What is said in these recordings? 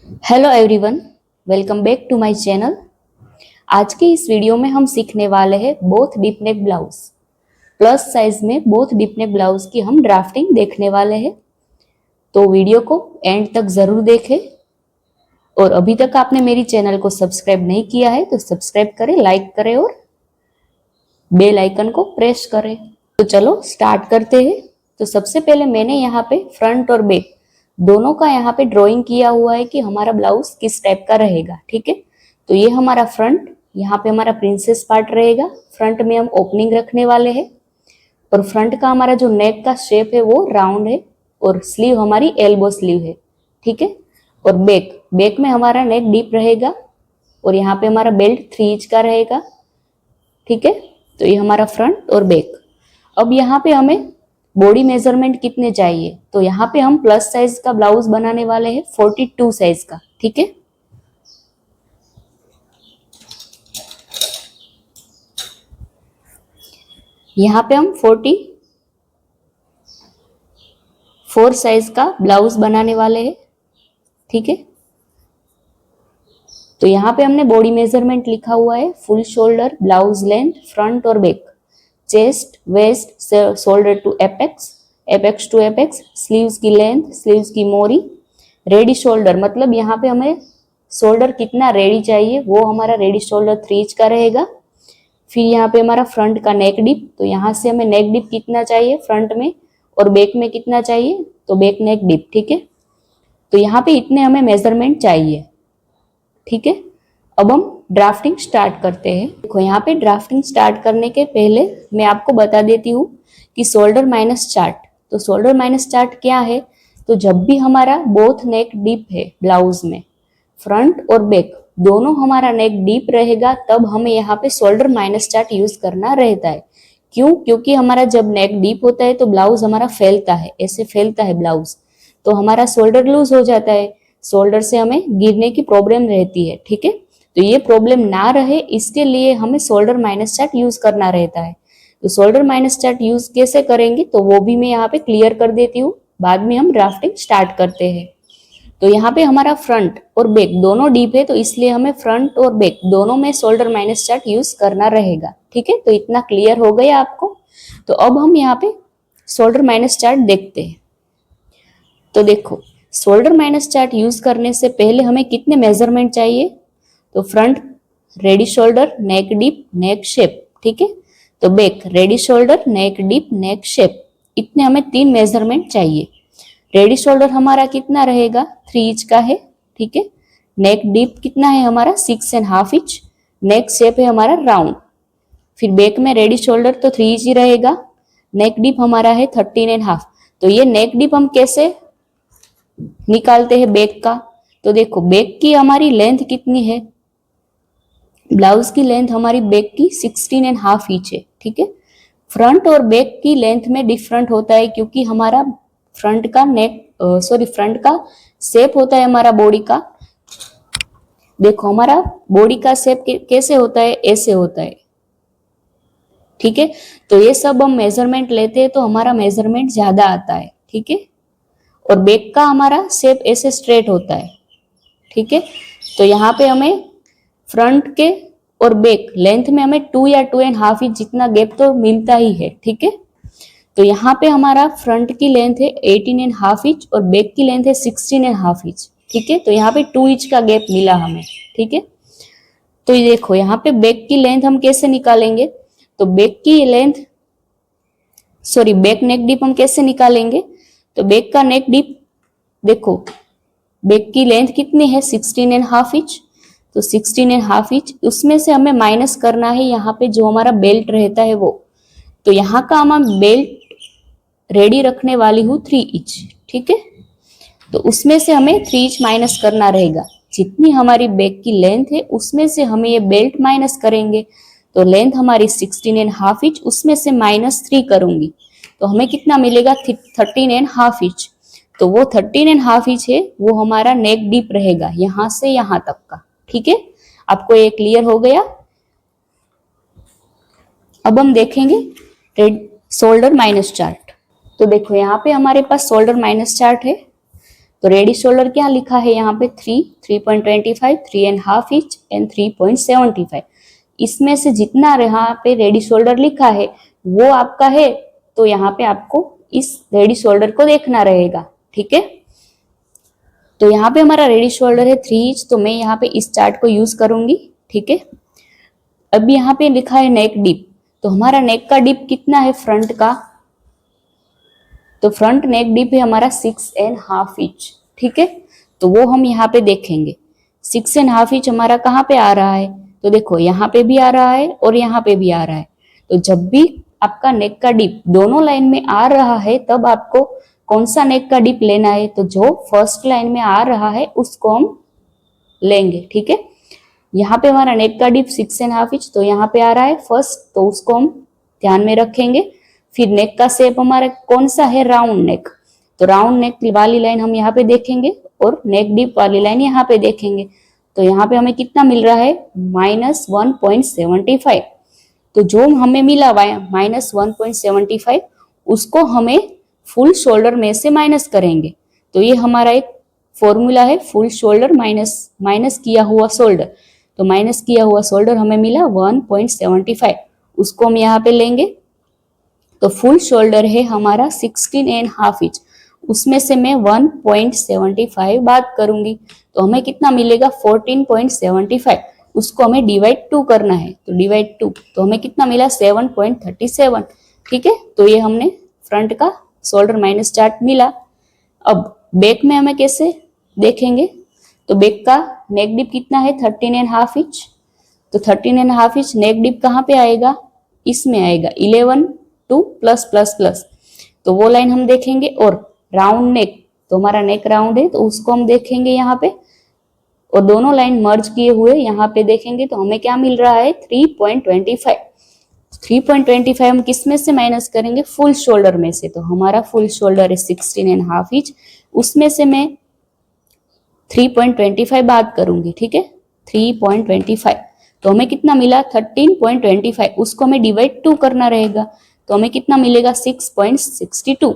Hello everyone, welcome back to my channel. आज के इस वीडियो में हम सीखने वाले हैं both deep neck blouse. Plus size में बोथ डीप नेक ब्लाउज की हम ड्राफ्टिंग देखने वाले हैं, तो वीडियो को एंड तक जरूर देखें। और अभी तक आपने मेरी चैनल को सब्सक्राइब नहीं किया है तो सब्सक्राइब करें, लाइक करें और बेल आइकन को प्रेस करें। तो चलो स्टार्ट करते हैं। तो सबसे पहले मैंने यहाँ पे फ्रंट और बैक दोनों का यहाँ पे ड्राइंग किया हुआ है कि हमारा ब्लाउज किस टाइप का रहेगा। ठीक है, तो ये हमारा फ्रंट, यहाँ पे हमारा प्रिंसेस पार्ट रहेगा। फ्रंट में हम ओपनिंग रखने वाले हैं और फ्रंट का हमारा जो नेक का शेप है वो राउंड है और स्लीव हमारी एल्बो स्लीव है। ठीक है, और बैक में हमारा नेक डीप रहेगा और यहाँ पे हमारा बेल्ट 3 इंच का रहेगा। ठीक है, तो ये हमारा फ्रंट और बैक। अब यहाँ पे हमें बॉडी मेजरमेंट कितने चाहिए, तो यहाँ पे हम प्लस साइज का ब्लाउज बनाने वाले हैं 42 साइज का। ठीक है, यहाँ पे हम 44 साइज का ब्लाउज बनाने वाले हैं। ठीक है, तो यहाँ पे हमने बॉडी मेजरमेंट लिखा हुआ है full shoulder, blouse length, front और back, chest, waist, shoulder to apex, apex to apex, sleeves की लेंथ, स्लीव्स की मोरी, रेडी शोल्डर मतलब यहाँ पे हमें शोल्डर कितना रेडी चाहिए, वो हमारा रेडी शोल्डर 3 इंच का रहेगा। फिर यहाँ पे हमारा फ्रंट का नेक डिप, तो यहाँ से हमें नेक डिप कितना चाहिए फ्रंट में और बैक में कितना चाहिए, तो बैक नेक डिप। ठीक है, तो यहाँ पे इतने हमें मेजरमेंट चाहिए। ठीक है, अब हम ड्राफ्टिंग स्टार्ट करते हैं। देखो यहाँ पे ड्राफ्टिंग स्टार्ट करने के पहले मैं आपको बता देती हूँ कि शोल्डर माइनस चार्ट। तो शोल्डर माइनस चार्ट क्या है, तो जब भी हमारा बोथ नेक डीप है ब्लाउज में, फ्रंट और बैक दोनों हमारा नेक डीप रहेगा, तब हमें यहाँ पे शोल्डर माइनस चार्ट यूज करना रहता है। क्यों? क्योंकि हमारा जब नेक डीप होता है तो ब्लाउज हमारा फैलता है, ऐसे फैलता है ब्लाउज, तो हमारा शोल्डर लूज हो जाता है, शोल्डर से हमें गिरने की प्रॉब्लम रहती है। ठीक है, तो ये प्रॉब्लम ना रहे इसके लिए हमें शोल्डर माइनस चार्ट यूज करना रहता है। तो शोल्डर माइनस चार्ट यूज कैसे करेंगे तो वो भी मैं यहाँ पे क्लियर कर देती हूँ, बाद में हम ड्राफ्टिंग स्टार्ट करते हैं। तो यहाँ पे हमारा फ्रंट और बैक दोनों डीप है, तो इसलिए हमें फ्रंट और बैक दोनों में शोल्डर माइनस चार्ट यूज करना रहेगा। ठीक है, तो इतना क्लियर हो गया आपको। तो अब हम यहाँ पे शोल्डर माइनस चार्ट देखते हैं। तो देखो, शोल्डर माइनस चार्ट यूज करने से पहले हमें कितने मेजरमेंट चाहिए, तो फ्रंट रेडी शोल्डर, नेक डीप, नेक शेप। ठीक है, तो बैक रेडी शोल्डर, नेक डीप, नेक शेप, इतने हमें 3 मेजरमेंट चाहिए। रेडी शोल्डर हमारा कितना रहेगा, 3 इंच का है। ठीक है, नेक डीप कितना है हमारा, 6.5 इंच, नेक शेप है हमारा राउंड। फिर बैक में रेडी शोल्डर तो 3 इंच ही रहेगा, नेक डीप हमारा है 13.5। तो ये नेक डीप हम कैसे निकालते हैं बैक का, तो देखो बैक की हमारी लेंथ कितनी है, ब्लाउज की लेंथ हमारी बैक की 16.5 इंच है। ठीक है, फ्रंट और बैक की लेंथ में डिफरेंट होता है क्योंकि हमारा फ्रंट का फ्रंट का शेप होता है हमारा बॉडी का। देखो हमारा बॉडी का शेप कैसे होता है, ऐसे होता है। ठीक है, तो ये सब हम मेजरमेंट लेते हैं तो हमारा मेजरमेंट ज्यादा आता है। ठीक है, और बैक का हमारा शेप ऐसे स्ट्रेट होता है। ठीक है, तो यहाँ पे हमें फ्रंट के और बैक लेंथ में हमें 2 या 2.5 इंच जितना गैप तो मिलता ही है। ठीक है, तो यहाँ पे हमारा फ्रंट की लेंथ है 18.5 इंच और बैक की लेंथ है 16.5 इंच। ठीक है, तो यहाँ पे 2 इंच का गैप मिला हमें। ठीक है, तो ये देखो यहाँ पे बैक की लेंथ हम कैसे निकालेंगे, तो बैक की लेंथ बैक नेक डीप हम कैसे निकालेंगे, तो बैक का नेक डीप देखो, बैक की लेंथ कितनी है 16.5 इंच, तो 16.5 इंच उसमें से हमें माइनस करना है यहाँ पे जो हमारा बेल्ट रहता है वो, तो यहाँ का हम बेल्ट रेडी रखने वाली हूँ 3 इंच। ठीक है, तो उसमें से हमें 3 इंच माइनस करना रहेगा, जितनी हमारी बैक की लेंथ है उसमें से हमें ये बेल्ट माइनस करेंगे, तो लेंथ हमारी 16.5 इंच, उसमें से -3 करूंगी तो हमें कितना मिलेगा 13.5 इंच। तो वो 13.5 इंच है वो हमारा नेक डीप रहेगा यहां से यहां तक का। ठीक है, आपको ये क्लियर हो गया। अब हम देखेंगे शोल्डर माइनस चार्ट। तो देखो यहाँ पे हमारे पास शोल्डर माइनस चार्ट है। तो रेडी शोल्डर क्या लिखा है यहाँ पे 3, 3.25, 3.5 इंच एंड 3.75। इसमें से जितना यहाँ पे रेडी शोल्डर लिखा है वो आपका है, तो यहाँ पे आपको इस रेडी शोल्डर को देखना रहेगा। ठीक है, तो यहाँ पे हमारा रेडी शोल्डर है 3 इंच, तो मैं यहाँ पे इस चार्ट को यूज करूंगी। ठीक है, अब यहाँ पे लिखा है नेक डीप, तो हमारा नेक का डीप कितना है फ्रंट का, तो फ्रंट नेक डीप है हमारा 6.5 इंच। ठीक है, तो वो हम यहाँ पे देखेंगे 6.5 इंच हमारा कहाँ पे आ रहा है, तो देखो यहाँ पे भी आ रहा है और यहाँ पे भी आ रहा है। तो जब भी आपका नेक का डीप दोनों लाइन में आ रहा है तब आपको कौन सा नेक का डीप लेना है, तो जो फर्स्ट लाइन में आ रहा है उसको हम लेंगे। ठीक है, यहाँ पे हमारा नेक का डीप 6.5 इंच, तो यहाँ पे आ रहा है फर्स्ट, तो उसको हम ध्यान में रखेंगे। फिर नेक का शेप हमारा कौन सा है, राउंड नेक, तो राउंड नेक वाली लाइन हम यहाँ पे देखेंगे और नेक डीप वाली लाइन यहाँ पे देखेंगे। तो यहाँ पे हमें कितना मिल रहा है, -1.75। तो जो हमें मिला -1.75 उसको हमें फुल शोल्डर में से माइनस करेंगे। तो ये हमारा एक फॉर्मूला है, फुल शोल्डर माइनस किया हुआ शोल्डर। तो माइनस किया हुआ शोल्डर हमें मिला 1.75, उसको हम यहाँ पे लेंगे। तो फुल शोल्डर है हमारा 16.5 इंच, उसमें से मैं 1.75 बात करूंगी, तो हमें कितना मिलेगा 14.75। उसको हमें डिवाइड 2 करना है, तो डिवाइड 2, तो हमें कितना मिला 7.37। ठीक है, तो ये हमने फ्रंट का शोल्डर माइनस चार्ट मिला। अब बैक में हमें कैसे देखेंगे, तो बैक का नेक डिप कितना है 13.5 इंच। तो 13.5 इंच नेक डिप कहाँ पे आएगा, इसमें आएगा 11 2 प्लस प्लस प्लस, तो वो लाइन हम देखेंगे। और राउंड नेक, तो हमारा नेक राउंड है तो उसको हम देखेंगे यहाँ पे, और दोनों लाइन मर्ज किए हुए यहाँ पे देखेंगे, तो हमें क्या मिल रहा है 3.25। 3.25 हम किस में से माइनस करेंगे, फुल शोल्डर में से। तो हमारा फुल शोल्डर है 16.5 इंच, उसमें से मैं 3.25 बात करूंगी। ठीक है, 3.25, तो हमें कितना मिला 13.25, उसको हमें डिवाइड 2 करना रहेगा, तो हमें कितना मिलेगा 6.62।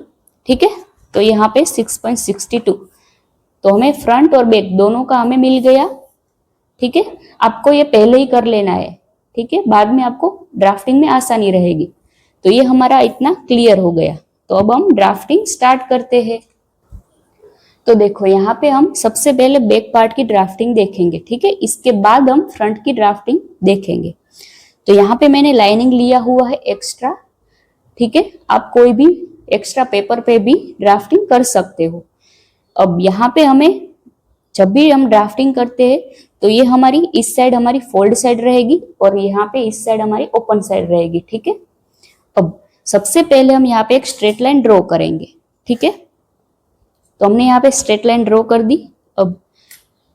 ठीक है, तो यहाँ पे 6.62, तो हमें फ्रंट और बैक दोनों का हमें मिल गया। ठीक है, आपको ये पहले ही कर लेना है, ठीक है, बाद में आपको ड्राफ्टिंग में आसानी रहेगी। तो ये हमारा इतना क्लियर हो गया, तो अब हम ड्राफ्टिंग स्टार्ट करते हैं। तो देखो यहाँ पे हम सबसे पहले बैक पार्ट की ड्राफ्टिंग देखेंगे। ठीक है, इसके बाद हम फ्रंट की ड्राफ्टिंग देखेंगे। तो यहाँ पे मैंने लाइनिंग लिया हुआ है एक्स्ट्रा। ठीक है, आप कोई भी एक्स्ट्रा पेपर पे भी ड्राफ्टिंग कर सकते हो। अब यहाँ पे हमें जब भी हम ड्राफ्टिंग करते हैं तो ये हमारी इस साइड हमारी फोल्ड साइड रहेगी और यहाँ पे इस साइड हमारी ओपन साइड रहेगी। ठीक है, अब सबसे पहले हम यहाँ पे एक स्ट्रेट लाइन ड्रॉ करेंगे। ठीक है, तो हमने यहाँ पे स्ट्रेट लाइन ड्रॉ कर दी। अब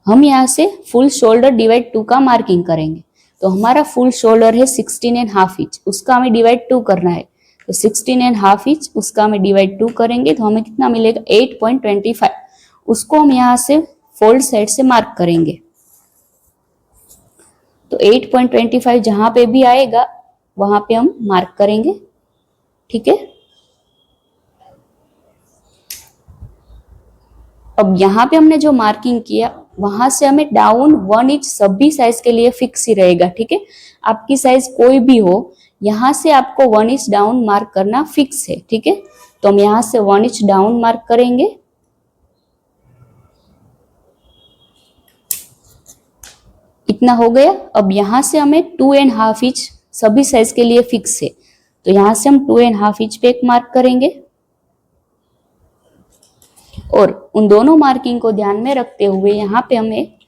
हम यहाँ से फुल शोल्डर डिवाइड 2 का मार्किंग करेंगे। तो हमारा फुल शोल्डर है 16.5 इंच, उसका हमें डिवाइड 2 करना है। तो 16.5 इंच उसका हमें डिवाइड 2 करेंगे, तो हमें कितना मिलेगा 8.25। उसको हम यहाँ से फोल्ड साइड से मार्क करेंगे। तो 8.25 जहां पे भी आएगा वहां पे हम मार्क करेंगे। ठीक है, अब यहाँ पे हमने जो मार्किंग किया वहां से हमें डाउन 1 इंच सभी साइज के लिए फिक्स ही रहेगा। ठीक है, आपकी साइज कोई भी हो, यहाँ से आपको 1 इंच डाउन मार्क करना फिक्स है। ठीक है, तो हम यहाँ से 1 इंच डाउन मार्क करेंगे। इतना हो गया। अब यहाँ से हमें 2.5 इंच सभी साइज के लिए फिक्स है, तो यहाँ से हम 2.5 इंच पे एक मार्क करेंगे और उन दोनों मार्किंग को ध्यान में रखते हुए यहाँ पे हम एक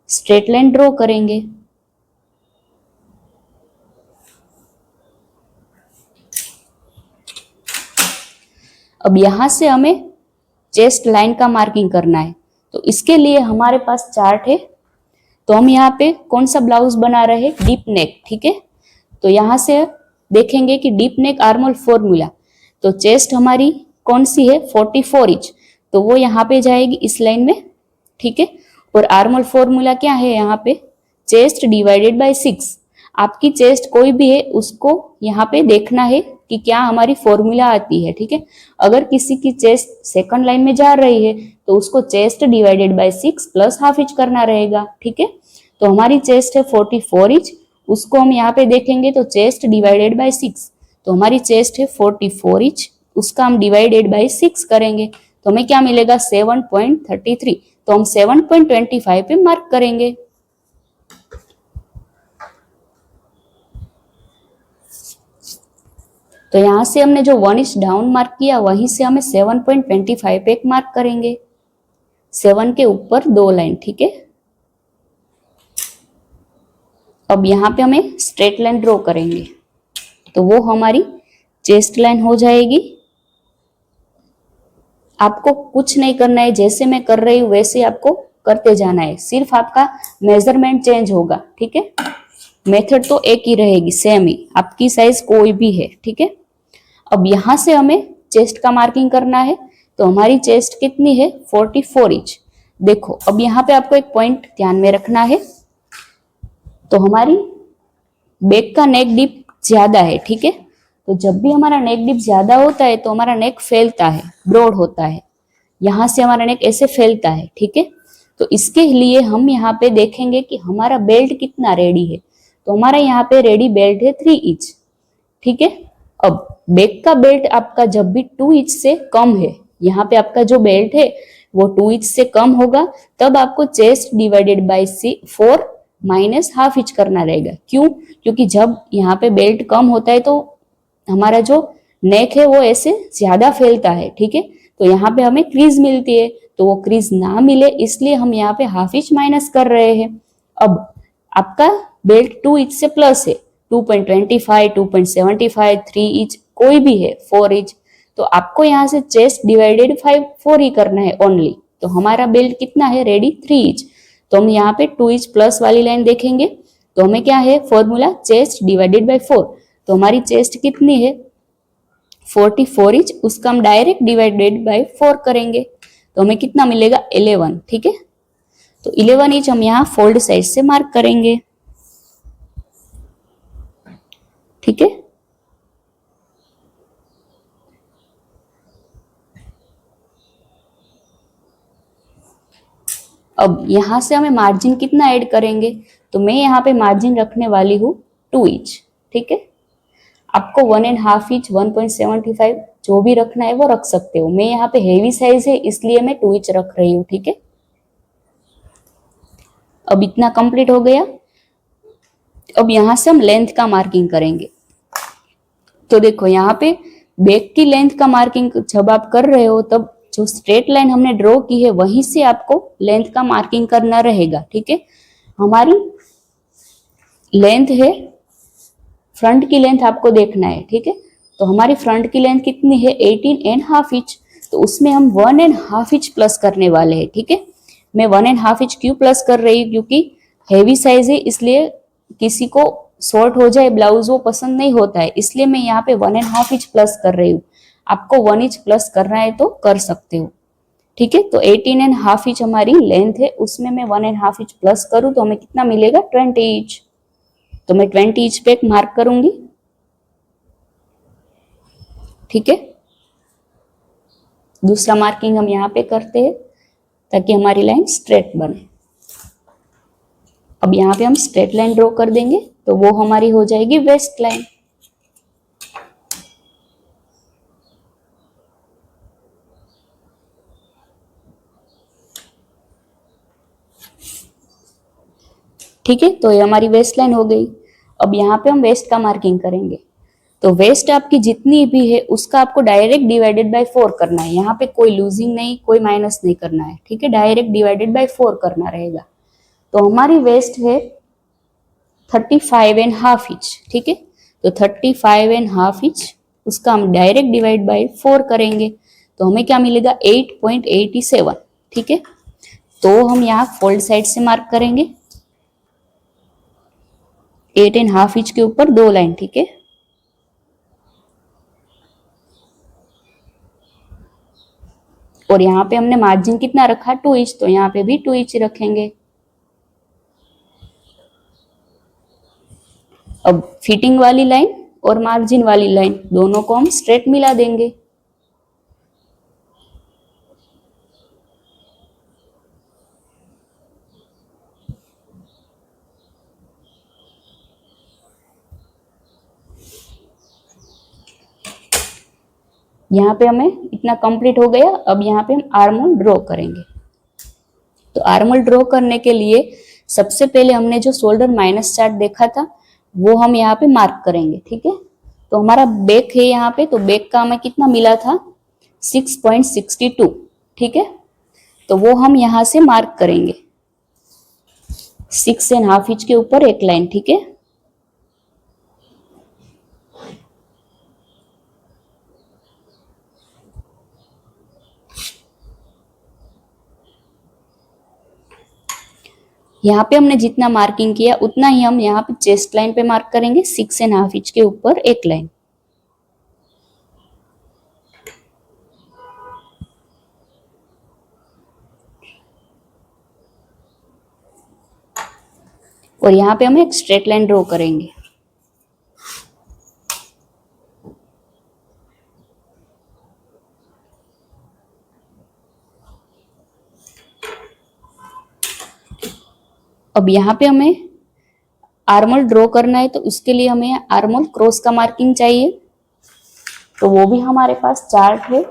स्ट्रेट लाइन ड्रॉ करेंगे। अब यहाँ से हमें चेस्ट लाइन का मार्किंग करना है, तो इसके लिए हमारे पास चार्ट है। तो हम यहाँ पे कौन सा ब्लाउज बना रहे हैं, डीप नेक। ठीक है, तो यहाँ से देखेंगे कि डीप नेक आर्मोल फॉर्मूला, तो चेस्ट हमारी कौन सी है 44 इंच, तो वो यहाँ पे जाएगी इस लाइन में। ठीक है, और आर्मोल फॉर्मूला क्या है यहाँ पे, चेस्ट डिवाइडेड बाय 6। आपकी चेस्ट कोई भी है उसको यहाँ पे देखना है कि क्या हमारी फॉर्मूला आती है, ठीक है। अगर किसी की चेस्ट सेकंड लाइन में जा रही है तो उसको chest divided by 6 plus half inch करना रहेगा, ठीक है। तो हमारी चेस्ट है 44 इंच, उसको हम यहाँ पे देखेंगे तो चेस्ट डिवाइडेड बाय 6, तो हमारी चेस्ट है 44 इंच, उसका हम डिवाइडेड बाय 6 करेंगे तो हमें क्या मिलेगा 7.33, तो हम 7.25 पे मार्क करेंगे। तो यहां से हमने जो 1 इंच डाउन मार्क किया वहीं से हमें 7.25 पे एक मार्क करेंगे, 7 के ऊपर 2 लाइन, ठीक है। अब यहाँ पे हमें स्ट्रेट लाइन ड्रॉ करेंगे तो वो हमारी चेस्ट लाइन हो जाएगी। आपको कुछ नहीं करना है, जैसे मैं कर रही हूँ वैसे आपको करते जाना है, सिर्फ आपका मेजरमेंट चेंज होगा, ठीक है। मेथड तो एक ही रहेगी, सेम ही, आपकी साइज कोई भी है, ठीक है। अब यहां से हमें चेस्ट का मार्किंग करना है तो हमारी चेस्ट कितनी है 44 इंच। देखो अब यहाँ पे आपको एक पॉइंट ध्यान में रखना है, तो हमारी बैक का नेक डिप ज्यादा है, ठीक है। तो जब भी हमारा नेक डिप ज्यादा होता है तो हमारा नेक फैलता है, ब्रॉड होता है, यहां से हमारा नेक ऐसे फैलता है, ठीक है। तो इसके लिए हम यहाँ पे देखेंगे कि हमारा बेल्ट कितना रेडी है, तो हमारा यहाँ पे रेडी बेल्ट है 3 इंच, ठीक है। अब बैक का बेल्ट आपका जब भी 2 इंच से कम है, यहाँ पे आपका जो बेल्ट है वो 2 इंच से कम होगा, तब आपको chest divided by 4 minus half inch करना रहेगा। क्यों? क्योंकि जब यहाँ पे बेल्ट कम होता है तो हमारा जो नेक है वो ऐसे ज्यादा फैलता है, ठीक है। तो यहाँ पे हमें क्रीज मिलती है, तो वो क्रीज ना मिले इसलिए हम यहाँ पे हाफ इंच माइनस कर रहे हैं। अब आपका बेल्ट 2 इंच से प्लस है, 2.25, 2.75, 3 इंच कोई भी है, 4 इंच, तो आपको यहाँ से चेस्ट डिवाइडेड 4 ही करना है ओनली। तो हमारा बेल्ट कितना है रेडी 3 इंच, तो हम यहाँ पे 2 इंच प्लस वाली लाइन देखेंगे तो हमें क्या है फॉर्मूला चेस्ट डिवाइडेड बाय 4, तो हमारी चेस्ट कितनी है 44 इंच, उसका हम डायरेक्ट डिवाइडेड बाय 4 करेंगे तो हमें कितना मिलेगा 11, ठीक है। तो 11 इंच हम यहाँ फोल्ड साइड से मार्क करेंगे, ठीक है। अब यहां से हमें मार्जिन कितना ऐड करेंगे, तो मैं यहाँ पे मार्जिन रखने वाली हूँ 2 इंच, ठीक है। आपको 1.5 इंच 1.75 जो भी रखना है वो रख सकते हो, मैं यहाँ पे हेवी साइज है इसलिए मैं 2 इंच रख रही हूँ, ठीक है। अब इतना कंप्लीट हो गया। अब यहां से हम लेंथ का मार्किंग करेंगे, तो देखो यहाँ पे बैक की लेंथ का मार्किंग जब आप कर रहे हो तब जो स्ट्रेट लाइन हमने ड्रॉ की है वहीं से आपको लेंथ का मार्किंग करना रहेगा, ठीक है। हमारी लेंथ है, फ्रंट की लेंथ आपको देखना है, ठीक है। तो हमारी फ्रंट की लेंथ कितनी है 18.5 इंच, तो उसमें हम 1.5 इंच प्लस करने वाले हैं, ठीक है। मैं 1.5 इंच क्यों प्लस कर रही हूँ, क्योंकि हैवी साइज है इसलिए किसी को शॉर्ट हो जाए ब्लाउज वो पसंद नहीं होता है, इसलिए मैं यहाँ पे 1.5 इंच प्लस कर रही हूँ। आपको 1 इंच प्लस करना है तो कर सकते हो, ठीक है। तो 18.5 इंच हमारी लेंथ है, उसमें मैं 1.5 इंच प्लस करूँ तो हमें कितना मिलेगा 20 इंच, तो मैं 20 इंच पे एक मार्क करूंगी, ठीक है। दूसरा मार्किंग हम यहाँ पे करते हैं ताकि हमारी लाइन स्ट्रेट बने। अब यहाँ पे हम स्ट्रेट लाइन ड्रॉ कर देंगे तो वो हमारी हो जाएगी वेस्ट लाइन, ठीक है। तो ये हमारी वेस्ट लाइन हो गई। अब यहाँ पे हम वेस्ट का मार्किंग करेंगे, तो वेस्ट आपकी जितनी भी है उसका आपको डायरेक्ट डिवाइडेड बाय 4 करना है, यहाँ पे कोई लूजिंग नहीं कोई माइनस नहीं करना है, ठीक है। डायरेक्ट डिवाइडेड बाय 4 करना रहेगा। तो हमारी वेस्ट है 35.5 इंच, ठीक है। तो 35.5 इंच उसका हम डायरेक्ट डिवाइड बाय 4 करेंगे तो हमें क्या मिलेगा 8.87, ठीक है। तो हम यहाँ फोल्ड साइड से मार्क करेंगे 8.5 इंच के ऊपर 2 लाइन, ठीक है। और यहाँ पे हमने मार्जिन कितना रखा 2 इंच, तो यहाँ पे भी 2 इंच रखेंगे। अब फिटिंग वाली लाइन और मार्जिन वाली लाइन दोनों को हम स्ट्रेट मिला देंगे। यहाँ पे हमें इतना कंप्लीट हो गया। अब यहाँ पे हम आर्म होल ड्रॉ करेंगे। तो आर्म होल ड्रॉ करने के लिए सबसे पहले हमने जो शोल्डर माइनस चार्ट देखा था वो हम यहाँ पे मार्क करेंगे, ठीक है। तो हमारा बैक है यहाँ पे, तो बैक का हमें कितना मिला था 6.62, ठीक है। तो वो हम यहाँ से मार्क करेंगे 6.5 इंच के ऊपर एक लाइन, ठीक है। यहाँ पे हमने जितना मार्किंग किया उतना ही हम यहाँ पे चेस्ट लाइन पे मार्क करेंगे 6.5 इंच के ऊपर एक लाइन। और यहाँ पे हम एक स्ट्रेट लाइन ड्रॉ करेंगे। अब यहाँ पे हमें आर्म होल ड्रॉ करना है, तो उसके लिए हमें आर्म होल क्रॉस का मार्किंग चाहिए। तो वो भी हमारे पास चार्ट है।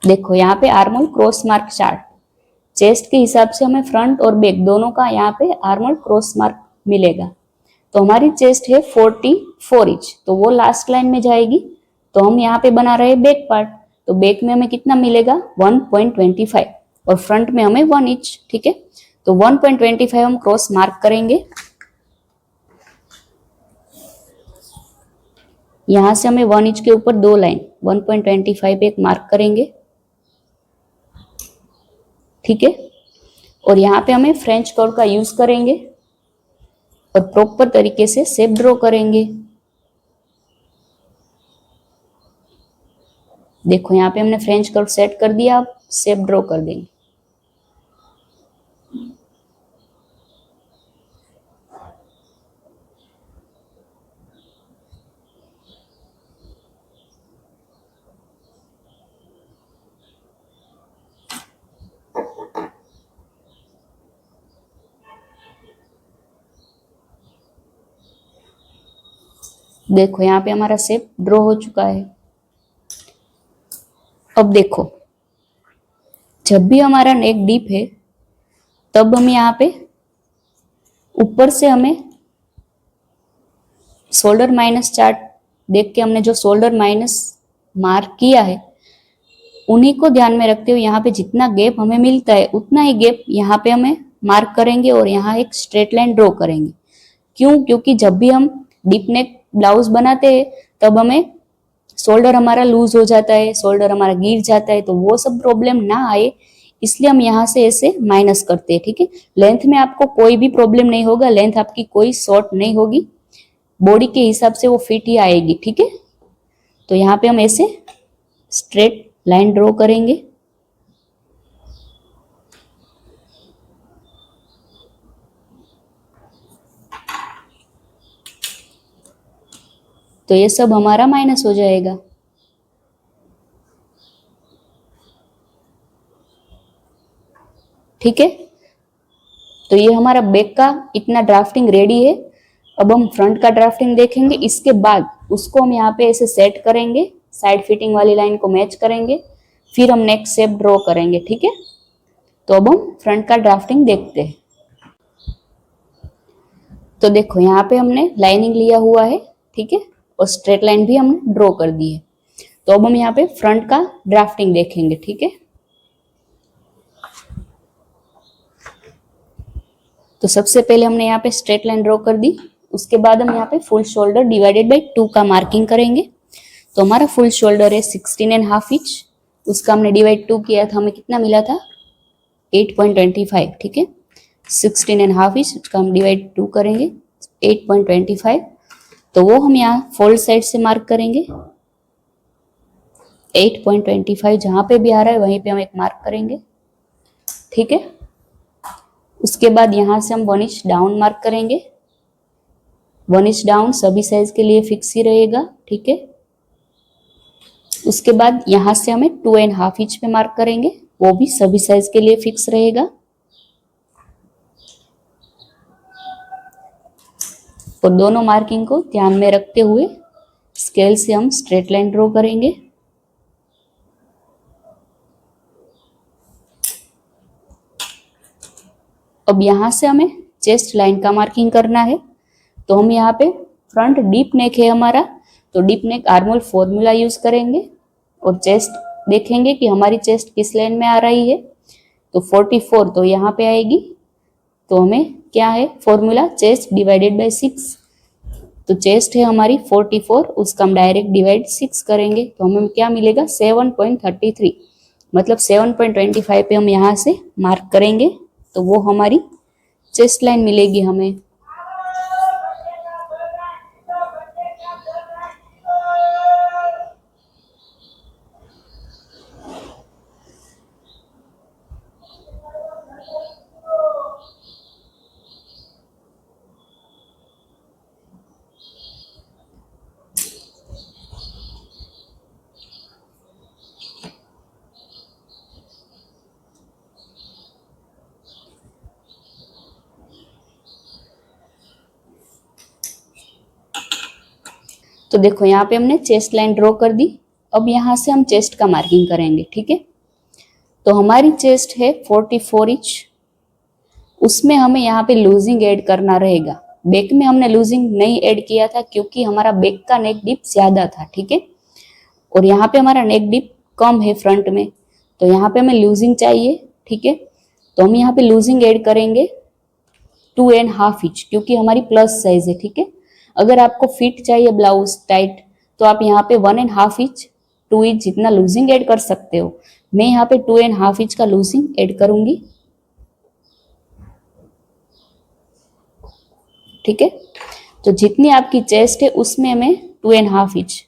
देखो यहाँ पे arm hole cross mark chart, chest के हिसाब से हमें फ्रंट और बैक दोनों का यहाँ पे आर्म होल क्रॉस मार्क मिलेगा। तो हमारी चेस्ट है 44 इंच, तो वो लास्ट लाइन में जाएगी। तो हम यहाँ पे बना रहे हैं बैक पार्ट, तो बैक में हमें कितना मिलेगा 1.25 और फ्रंट में हमें 1 इंच, ठीक है। तो 1.25 हम क्रॉस मार्क करेंगे। यहां से हमें 1 इंच के ऊपर दो लाइन 1.25 एक मार्क करेंगे, ठीक है। और यहाँ पे हमें फ्रेंच कर्व का यूज करेंगे और प्रॉपर तरीके से शेप ड्रॉ करेंगे। देखो यहाँ पे हमने फ्रेंच कर्व सेट कर दिया, अब शेप ड्रॉ कर देंगे। देखो यहाँ पे हमारा शेप ड्रॉ हो चुका है। अब देखो जब भी हमारा नेक डीप है तब हम यहाँ पे ऊपर से हमें शोल्डर माइनस चार्ट देख के हमने जो शोल्डर माइनस मार्क किया है उन्हीं को ध्यान में रखते हुए यहाँ पे जितना गैप हमें मिलता है उतना ही गैप यहाँ पे हमें मार्क करेंगे और यहाँ एक स्ट्रेट लाइन ड्रॉ करेंगे। क्यों? क्योंकि जब भी हम डीप नेक ब्लाउज बनाते हैं तब हमें शोल्डर हमारा लूज हो जाता है, शोल्डर हमारा गिर जाता है, तो वो सब प्रॉब्लम ना आए इसलिए हम यहाँ से ऐसे माइनस करते हैं, ठीक है। लेंथ में आपको कोई भी प्रॉब्लम नहीं होगा, लेंथ आपकी कोई शॉर्ट नहीं होगी, बॉडी के हिसाब से वो फिट ही आएगी, ठीक है। तो यहाँ पे हम ऐसे स्ट्रेट लाइन ड्रॉ करेंगे। तो ये सब हमारा माइनस हो जाएगा। ठीक है, तो ये हमारा बैक का इतना ड्राफ्टिंग रेडी है। अब हम फ्रंट का ड्राफ्टिंग देखेंगे, इसके बाद उसको हम यहाँ पे ऐसे सेट करेंगे, साइड फिटिंग वाली लाइन को मैच करेंगे, फिर हम नेक्स्ट शेप ड्रॉ करेंगे, ठीक है। तो अब हम फ्रंट का ड्राफ्टिंग देखते हैं। तो देखो यहाँ पे हमने लाइनिंग लिया हुआ है, ठीक है, और स्ट्रेट लाइन भी हमने ड्रॉ कर दी है। तो अब हम यहाँ पे फ्रंट का ड्राफ्टिंग देखेंगे, ठीक है। तो सबसे पहले हमने यहाँ पे स्ट्रेट लाइन ड्रॉ कर दी, उसके बाद हम यहाँ पे फुल शोल्डर डिवाइडेड बाई 2 का मार्किंग करेंगे। तो हमारा फुल शोल्डर है 16.5 इंच, उसका हमने डिवाइड 2 किया था, हमें कितना मिला था 8.25, ठीक है। 16.5 इंच, उसका हम डिवाइड 2 करेंगे 8.25। तो वो हम यहाँ फोल्ड साइड से मार्क करेंगे 8.25, जहां पे भी आ रहा है वहीं पे हम एक मार्क करेंगे, ठीक है। उसके बाद यहाँ से हम 1 इंच डाउन मार्क करेंगे 1 इंच डाउन सभी साइज के लिए फिक्स ही रहेगा, ठीक है। उसके बाद यहां से हमें 2.5 इंच पे मार्क करेंगे, वो भी सभी साइज के लिए फिक्स रहेगा। और दोनों मार्किंग को ध्यान में रखते हुए स्केल से हम स्ट्रेट लाइन ड्रॉ करेंगे। अब यहां से हमें चेस्ट लाइन का मार्किंग करना है। तो हम यहाँ पे फ्रंट डीप नेक है हमारा, तो डीप नेक आर्मोल फॉर्मूला यूज करेंगे और चेस्ट देखेंगे कि हमारी चेस्ट किस लाइन में आ रही है। तो 44 तो यहाँ पे आएगी। तो हमें क्या है फॉर्मूला, चेस्ट डिवाइडेड बाय 6। तो चेस्ट है हमारी 44, उसका हम डायरेक्ट डिवाइड 6 करेंगे तो हमें क्या मिलेगा 7.33, मतलब 7.25 पे हम यहाँ से मार्क करेंगे तो वो हमारी चेस्ट लाइन मिलेगी हमें। तो देखो यहाँ पे हमने चेस्ट लाइन ड्रॉ कर दी। अब यहाँ से हम चेस्ट का मार्किंग करेंगे, ठीक है। तो हमारी चेस्ट है 44 इंच, उसमें हमें यहाँ पे लूजिंग ऐड करना रहेगा। बैक में हमने लूजिंग नहीं ऐड किया था क्योंकि हमारा बैक का नेक डिप ज्यादा था, ठीक है। और यहाँ पे हमारा नेक डिप कम है फ्रंट में, तो यहाँ पे हमें लूजिंग चाहिए, ठीक है। तो हम यहाँ पे लूजिंग ऐड करेंगे 2.5 इंच, क्योंकि हमारी प्लस साइज है, ठीक है। अगर आपको फिट चाहिए ब्लाउज टाइट तो आप यहाँ पे 1.5 इंच 2 इंच जितना लूजिंग ऐड कर सकते हो। मैं यहाँ पे 2.5 इंच का लूजिंग ऐड करूंगी, ठीक है। तो जितनी आपकी चेस्ट है उसमें मैं 2.5 इंच,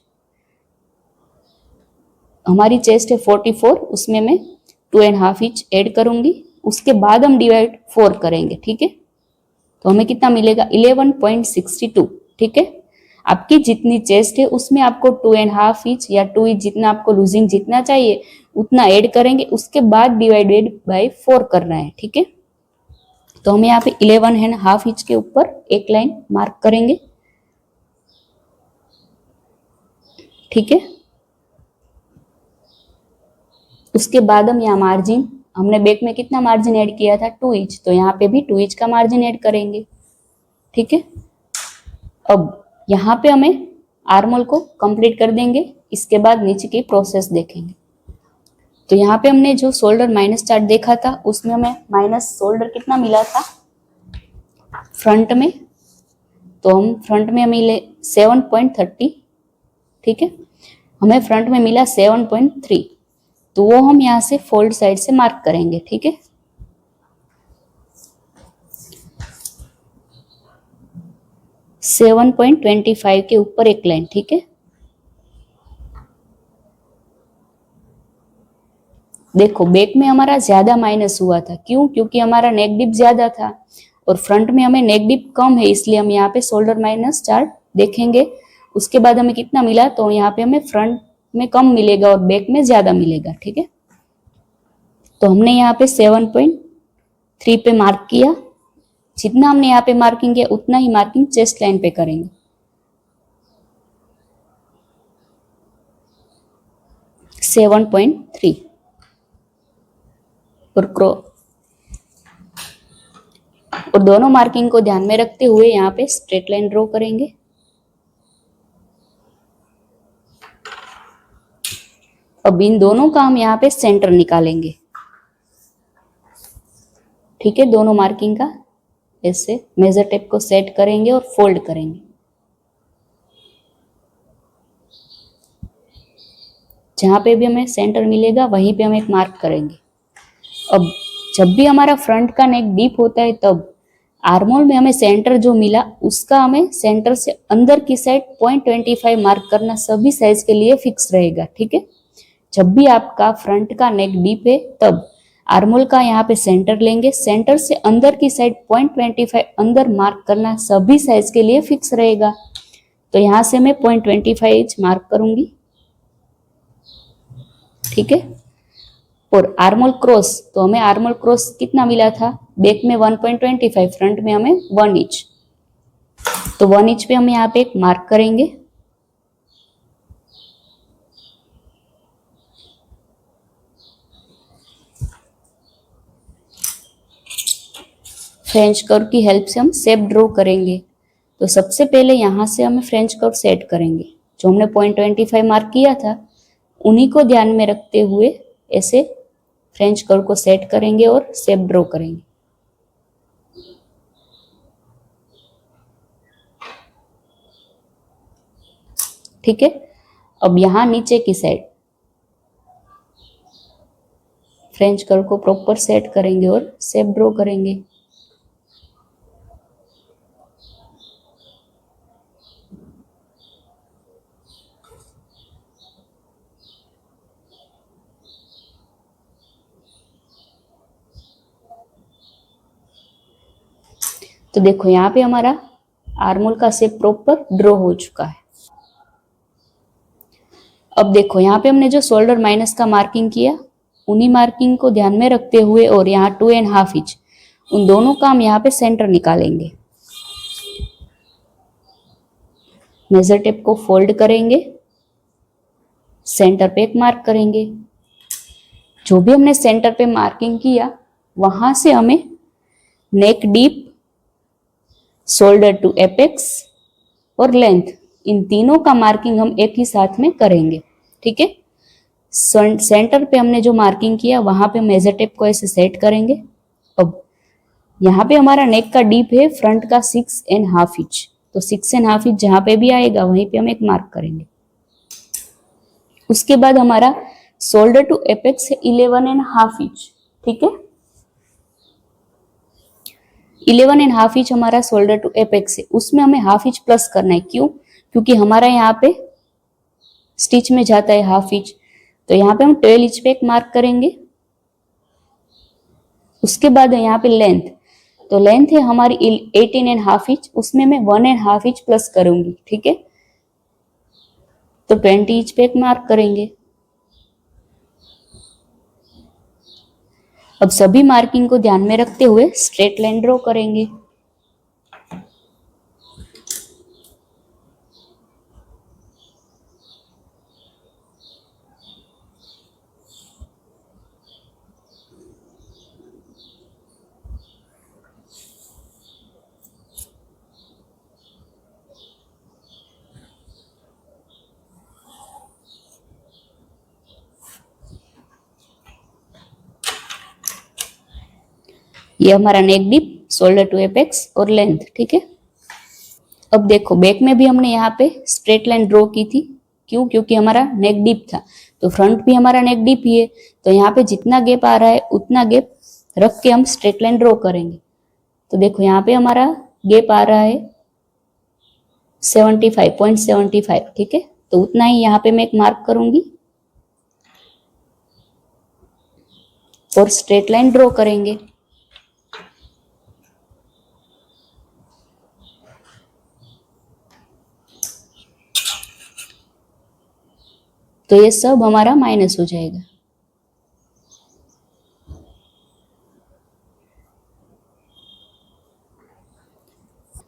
हमारी चेस्ट है 44, उसमें मैं 2.5 इंच ऐड करूंगी। उसके बाद हम डिवाइड 4 करेंगे, ठीक है। तो हमें कितना मिलेगा 11.62, ठीक है। आपकी जितनी चेस्ट है उसमें आपको 2.5 इंच या 2 इंच जितना आपको लूजिंग जितना चाहिए उतना ऐड करेंगे, उसके बाद डिवाइडेड बाय 4 करना है, ठीक है। तो हम यहाँ पे 11.5 इंच के ऊपर एक लाइन मार्क करेंगे, ठीक है। उसके बाद हम यहाँ मार्जिन, हमने बैक में कितना मार्जिन ऐड किया था 2 इंच, तो यहाँ पे भी 2 इंच का मार्जिन ऐड करेंगे, ठीक है। अब यहाँ पे हमें आर्मोल को कंप्लीट कर देंगे, इसके बाद नीचे की प्रोसेस देखेंगे। तो यहाँ पे हमने जो शोल्डर माइनस चार्ट देखा था उसमें हमें माइनस शोल्डर कितना मिला था फ्रंट में, तो हम फ्रंट में हमें 7.30, ठीक है। हमें फ्रंट में मिला 7.3, तो वो हम यहाँ से फोल्ड साइड से मार्क करेंगे, ठीक है। सेवन 7.25 के ऊपर एक लाइन, ठीक है। देखो बैक में हमारा ज्यादा माइनस हुआ था, क्यों? क्योंकि हमारा नेक डिप ज्यादा था और फ्रंट में हमें नेक डिप कम है, इसलिए हम यहाँ पे शोल्डर माइनस चार्ट देखेंगे। उसके बाद हमें कितना मिला, तो यहाँ पे हमें फ्रंट में कम मिलेगा और बैक में ज्यादा मिलेगा, ठीक है। तो हमने यहाँ पे 7.3 पे मार्क किया। जितना हमने यहाँ पे मार्किंग किया उतना ही मार्किंग चेस्ट लाइन पे करेंगे। सेवन 7.3 और दोनों मार्किंग को ध्यान में रखते हुए यहाँ पे स्ट्रेट लाइन ड्रॉ करेंगे। अब इन दोनों का हम यहाँ पे सेंटर निकालेंगे, ठीक है। दोनों मार्किंग का ऐसे मेजर टेप को सेट करेंगे और फोल्ड करेंगे। जहां पे भी हमें सेंटर मिलेगा वहीं पे हम एक मार्क करेंगे। अब जब भी हमारा फ्रंट का नेक डीप होता है तब आर्मोल में हमें सेंटर जो मिला उसका हमें सेंटर से अंदर की साइड 0.25 मार्क करना सभी साइज के लिए फिक्स रहेगा, ठीक है। जब भी आपका फ्रंट का नेक डीप है तब आर्मोल का यहाँ पे सेंटर लेंगे, सेंटर से अंदर की साइड 0.25 अंदर मार्क करना, सभी साइज के लिए फिक्स रहेगा। तो यहाँ से मैं 0.25 इंच मार्क करूंगी, ठीक है। और आर्मोल क्रॉस, तो हमें आर्मोल क्रॉस कितना मिला था, बैक में 1.25, फ्रंट में हमें 1 इंच, तो 1 इंच पे हम यहाँ पे एक मार्क करेंगे। फ्रेंच कर्व की हेल्प से हम शेप ड्रॉ करेंगे। तो सबसे पहले यहाँ से हमें फ्रेंच कर्व सेट करेंगे। जो हमने 0.25 मार्क किया था उन्हीं को ध्यान में रखते हुए ऐसे फ्रेंच कर्व को सेट करेंगे और शेप ड्रॉ करेंगे। ठीक है। अब यहाँ नीचे की साइड फ्रेंच कर्व को प्रॉपर सेट करेंगे और शेप ड्रॉ करेंगे। तो देखो यहाँ पे हमारा आर्मोल का शेप प्रॉपर ड्रॉ हो चुका है। अब देखो यहाँ पे हमने जो शोल्डर माइनस का मार्किंग किया, उन्हीं मार्किंग को ध्यान में रखते हुए और यहाँ 2.5 इंच, उन दोनों का हम यहाँ पे सेंटर निकालेंगे। मेजर टेप को फोल्ड करेंगे, सेंटर पे एक मार्क करेंगे। जो भी हमने सेंटर पे मार्किंग किया वहां से हमें नेक डीप, शोल्डर टू एपेक्स और लेंथ, इन तीनों का मार्किंग हम एक ही साथ में करेंगे। ठीक है। सेंटर पे हमने जो मार्किंग किया वहां पे मेजर टेप को ऐसे सेट करेंगे। अब यहाँ पे हमारा नेक का डीप है फ्रंट का 6.5 इंच, तो 6.5 इंच जहां पे भी आएगा वहीं पे हम एक मार्क करेंगे। उसके बाद हमारा शोल्डर टू एपेक्स है 11.5 इंच। ठीक है। 11.5 इंच हमारा शोल्डर टू एपेक्स है, उसमें हमें हाफ इंच प्लस करना है। क्यों? क्योंकि हमारा यहाँ पे स्टिच में जाता है हाफ इंच, तो यहाँ पे हम 12 इंच पे एक मार्क करेंगे। उसके बाद यहाँ पे लेंथ, तो लेंथ है हमारी 18.5 इंच, उसमें मैं 1.5 इंच प्लस करूंगी। ठीक है। तो 20 इंच पे एक मार्क करेंगे। अब सभी मार्किंग को ध्यान में रखते हुए स्ट्रेट लाइन ड्रॉ करेंगे। ये हमारा नेक डीप, शोल्डर टू एपेक्स और लेंथ। ठीक है। अब देखो बैक में भी हमने यहाँ पे स्ट्रेट लाइन ड्रॉ की थी। क्यों? क्योंकि हमारा नेक डीप था, तो फ्रंट भी हमारा नेक डीप ही है, तो यहाँ पे जितना गैप आ रहा है उतना गैप रख के हम स्ट्रेट लाइन ड्रॉ करेंगे। तो देखो यहाँ पे हमारा गैप आ रहा है 75.75। ठीक है। तो उतना ही यहाँ पे मैं एक मार्क करूंगी और स्ट्रेट लाइन ड्रॉ करेंगे। तो ये सब हमारा माइनस हो जाएगा।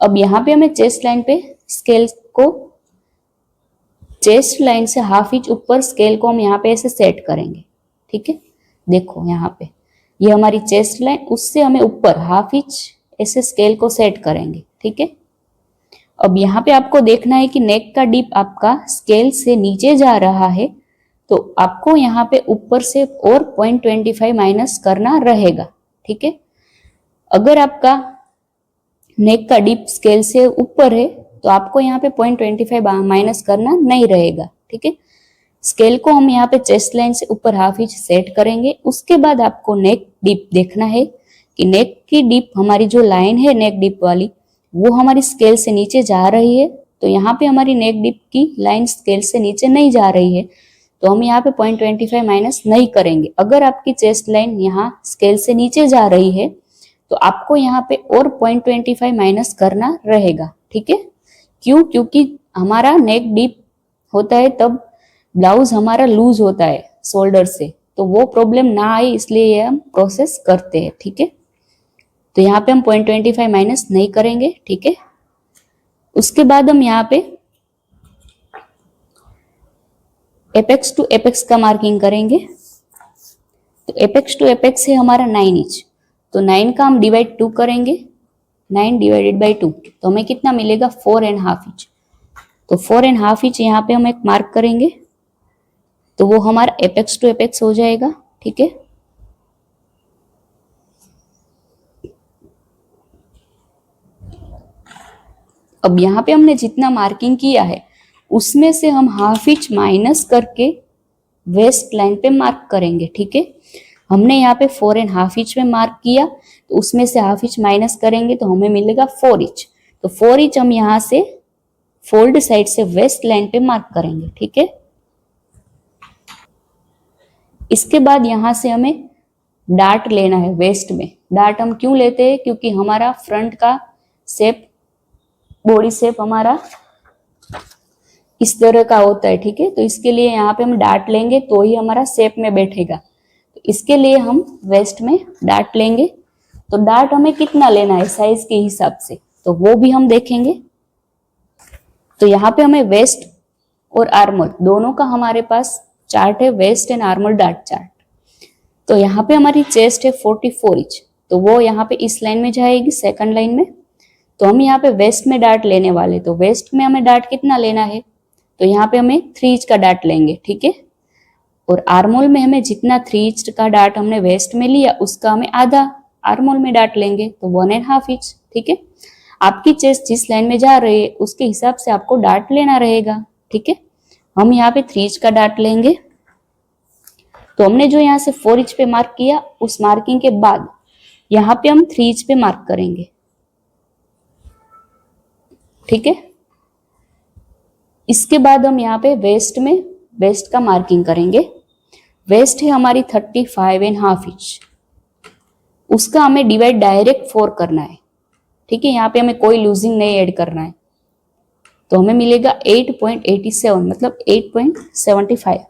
अब यहाँ पे हमें चेस्ट लाइन पे स्केल को, चेस्ट लाइन से हाफ इंच ऊपर स्केल को हम यहाँ पे ऐसे सेट करेंगे। ठीक है। देखो यहाँ पे ये हमारी चेस्ट लाइन, उससे हमें ऊपर हाफ इंच ऐसे स्केल को सेट करेंगे। ठीक है। अब यहाँ पे आपको देखना है कि नेक का डीप आपका स्केल से नीचे जा रहा है, तो आपको यहाँ पे ऊपर से और 0.25 माइनस करना रहेगा। ठीक है। अगर आपका नेक का डीप स्केल से ऊपर है तो आपको यहाँ पे 0.25 माइनस करना नहीं रहेगा। ठीक है। स्केल को हम यहाँ पे चेस्ट लाइन से ऊपर हाफ इंच सेट करेंगे। उसके बाद आपको नेक डीप देखना है कि नेक की डीप, हमारी जो लाइन है नेक डीप वाली, वो हमारी स्केल से नीचे जा रही है। तो यहाँ पे हमारी नेक डीप की लाइन स्केल से नीचे नहीं जा रही है, तो हम यहाँ पे 0.25 माइनस नहीं करेंगे। अगर आपकी चेस्ट लाइन यहाँ स्केल से नीचे जा रही है तो आपको यहाँ पे और 0.25 माइनस करना रहेगा, ठीक है। क्यों? क्योंकि हमारा नेक डीप होता है तब ब्लाउज हमारा लूज होता है शोल्डर से, तो वो प्रॉब्लम ना आए इसलिए ये हम प्रोसेस करते हैं, ठीक है। तो यहाँ पे हम 0.25 माइनस नहीं करेंगे, ठीक है। उसके बाद हम यहाँ पे एपेक्स टू एपेक्स का मार्किंग करेंगे। तो एपेक्स टू एपेक्स है हमारा 9 इंच, तो 9 का हम डिवाइड 2 करेंगे, 9 डिवाइडेड बाई 2, तो हमें कितना मिलेगा 4.5 इंच। तो 4.5 इंच यहाँ पे हम एक मार्क करेंगे, तो वो हमारा एपेक्स टू एपेक्स हो जाएगा, ठीक है। अब यहाँ पे हमने जितना मार्किंग किया है उसमें से हम हाफ इंच माइनस करके वेस्ट लाइन पे मार्क करेंगे, ठीक है। हमने यहाँ पे 4.5 इंच में मार्क किया, तो उसमें से हाफ इंच माइनस करेंगे तो हमें मिलेगा 4 इंच। तो 4 इंच हम यहाँ से फोल्ड साइड से वेस्ट लाइन पे मार्क करेंगे, ठीक है। इसके बाद यहाँ से हमें डार्ट लेना है वेस्ट में। डार्ट हम क्यों लेते हैं? क्योंकि हमारा फ्रंट का शेप, बॉडी शेप हमारा इस तरह का होता है, ठीक है। तो इसके लिए यहाँ पे हम डार्ट लेंगे तो ही हमारा शेप में बैठेगा। तो इसके लिए हम वेस्ट में डार्ट लेंगे। तो डार्ट हमें कितना लेना है साइज के हिसाब से, तो वो भी हम देखेंगे। तो यहाँ पे हमें वेस्ट और आर्मोल दोनों का हमारे पास चार्ट है, waist and armhole dart chart. तो यहाँ पे हमारी चेस्ट है 44 इंच, तो वो यहाँ पे इस लाइन में जाएगी, सेकंड लाइन में। तो हम यहाँ पे वेस्ट में डार्ट लेने वाले, तो वेस्ट में हमें डार्ट कितना लेना है? तो यहाँ पे हमें 3 इंच का डार्ट लेंगे, ठीक है। और आर्मोल में हमें जितना 3 इंच का डार्ट हमने वेस्ट में लिया उसका हमें आधा आर्मोल में डार्ट लेंगे, तो 1.5 इंच, ठीक है। आपकी चेस्ट जिस लाइन में जा रही है उसके हिसाब से आपको डार्ट लेना रहेगा, ठीक है। हम यहाँ पे 3 इंच का डार्ट लेंगे। तो हमने जो यहाँ से 4 इंच पे मार्क किया, उस मार्किंग के बाद यहाँ पे हम 3 इंच पे मार्क करेंगे, ठीक है। इसके बाद हम यहाँ पे वेस्ट में वेस्ट का मार्किंग करेंगे। वेस्ट है हमारी 35.5 इंच, उसका हमें डिवाइड डायरेक्ट 4 करना है, ठीक है। यहाँ पे हमें कोई लूजिंग नहीं ऐड करना है, तो हमें मिलेगा 8.87, मतलब 8.75।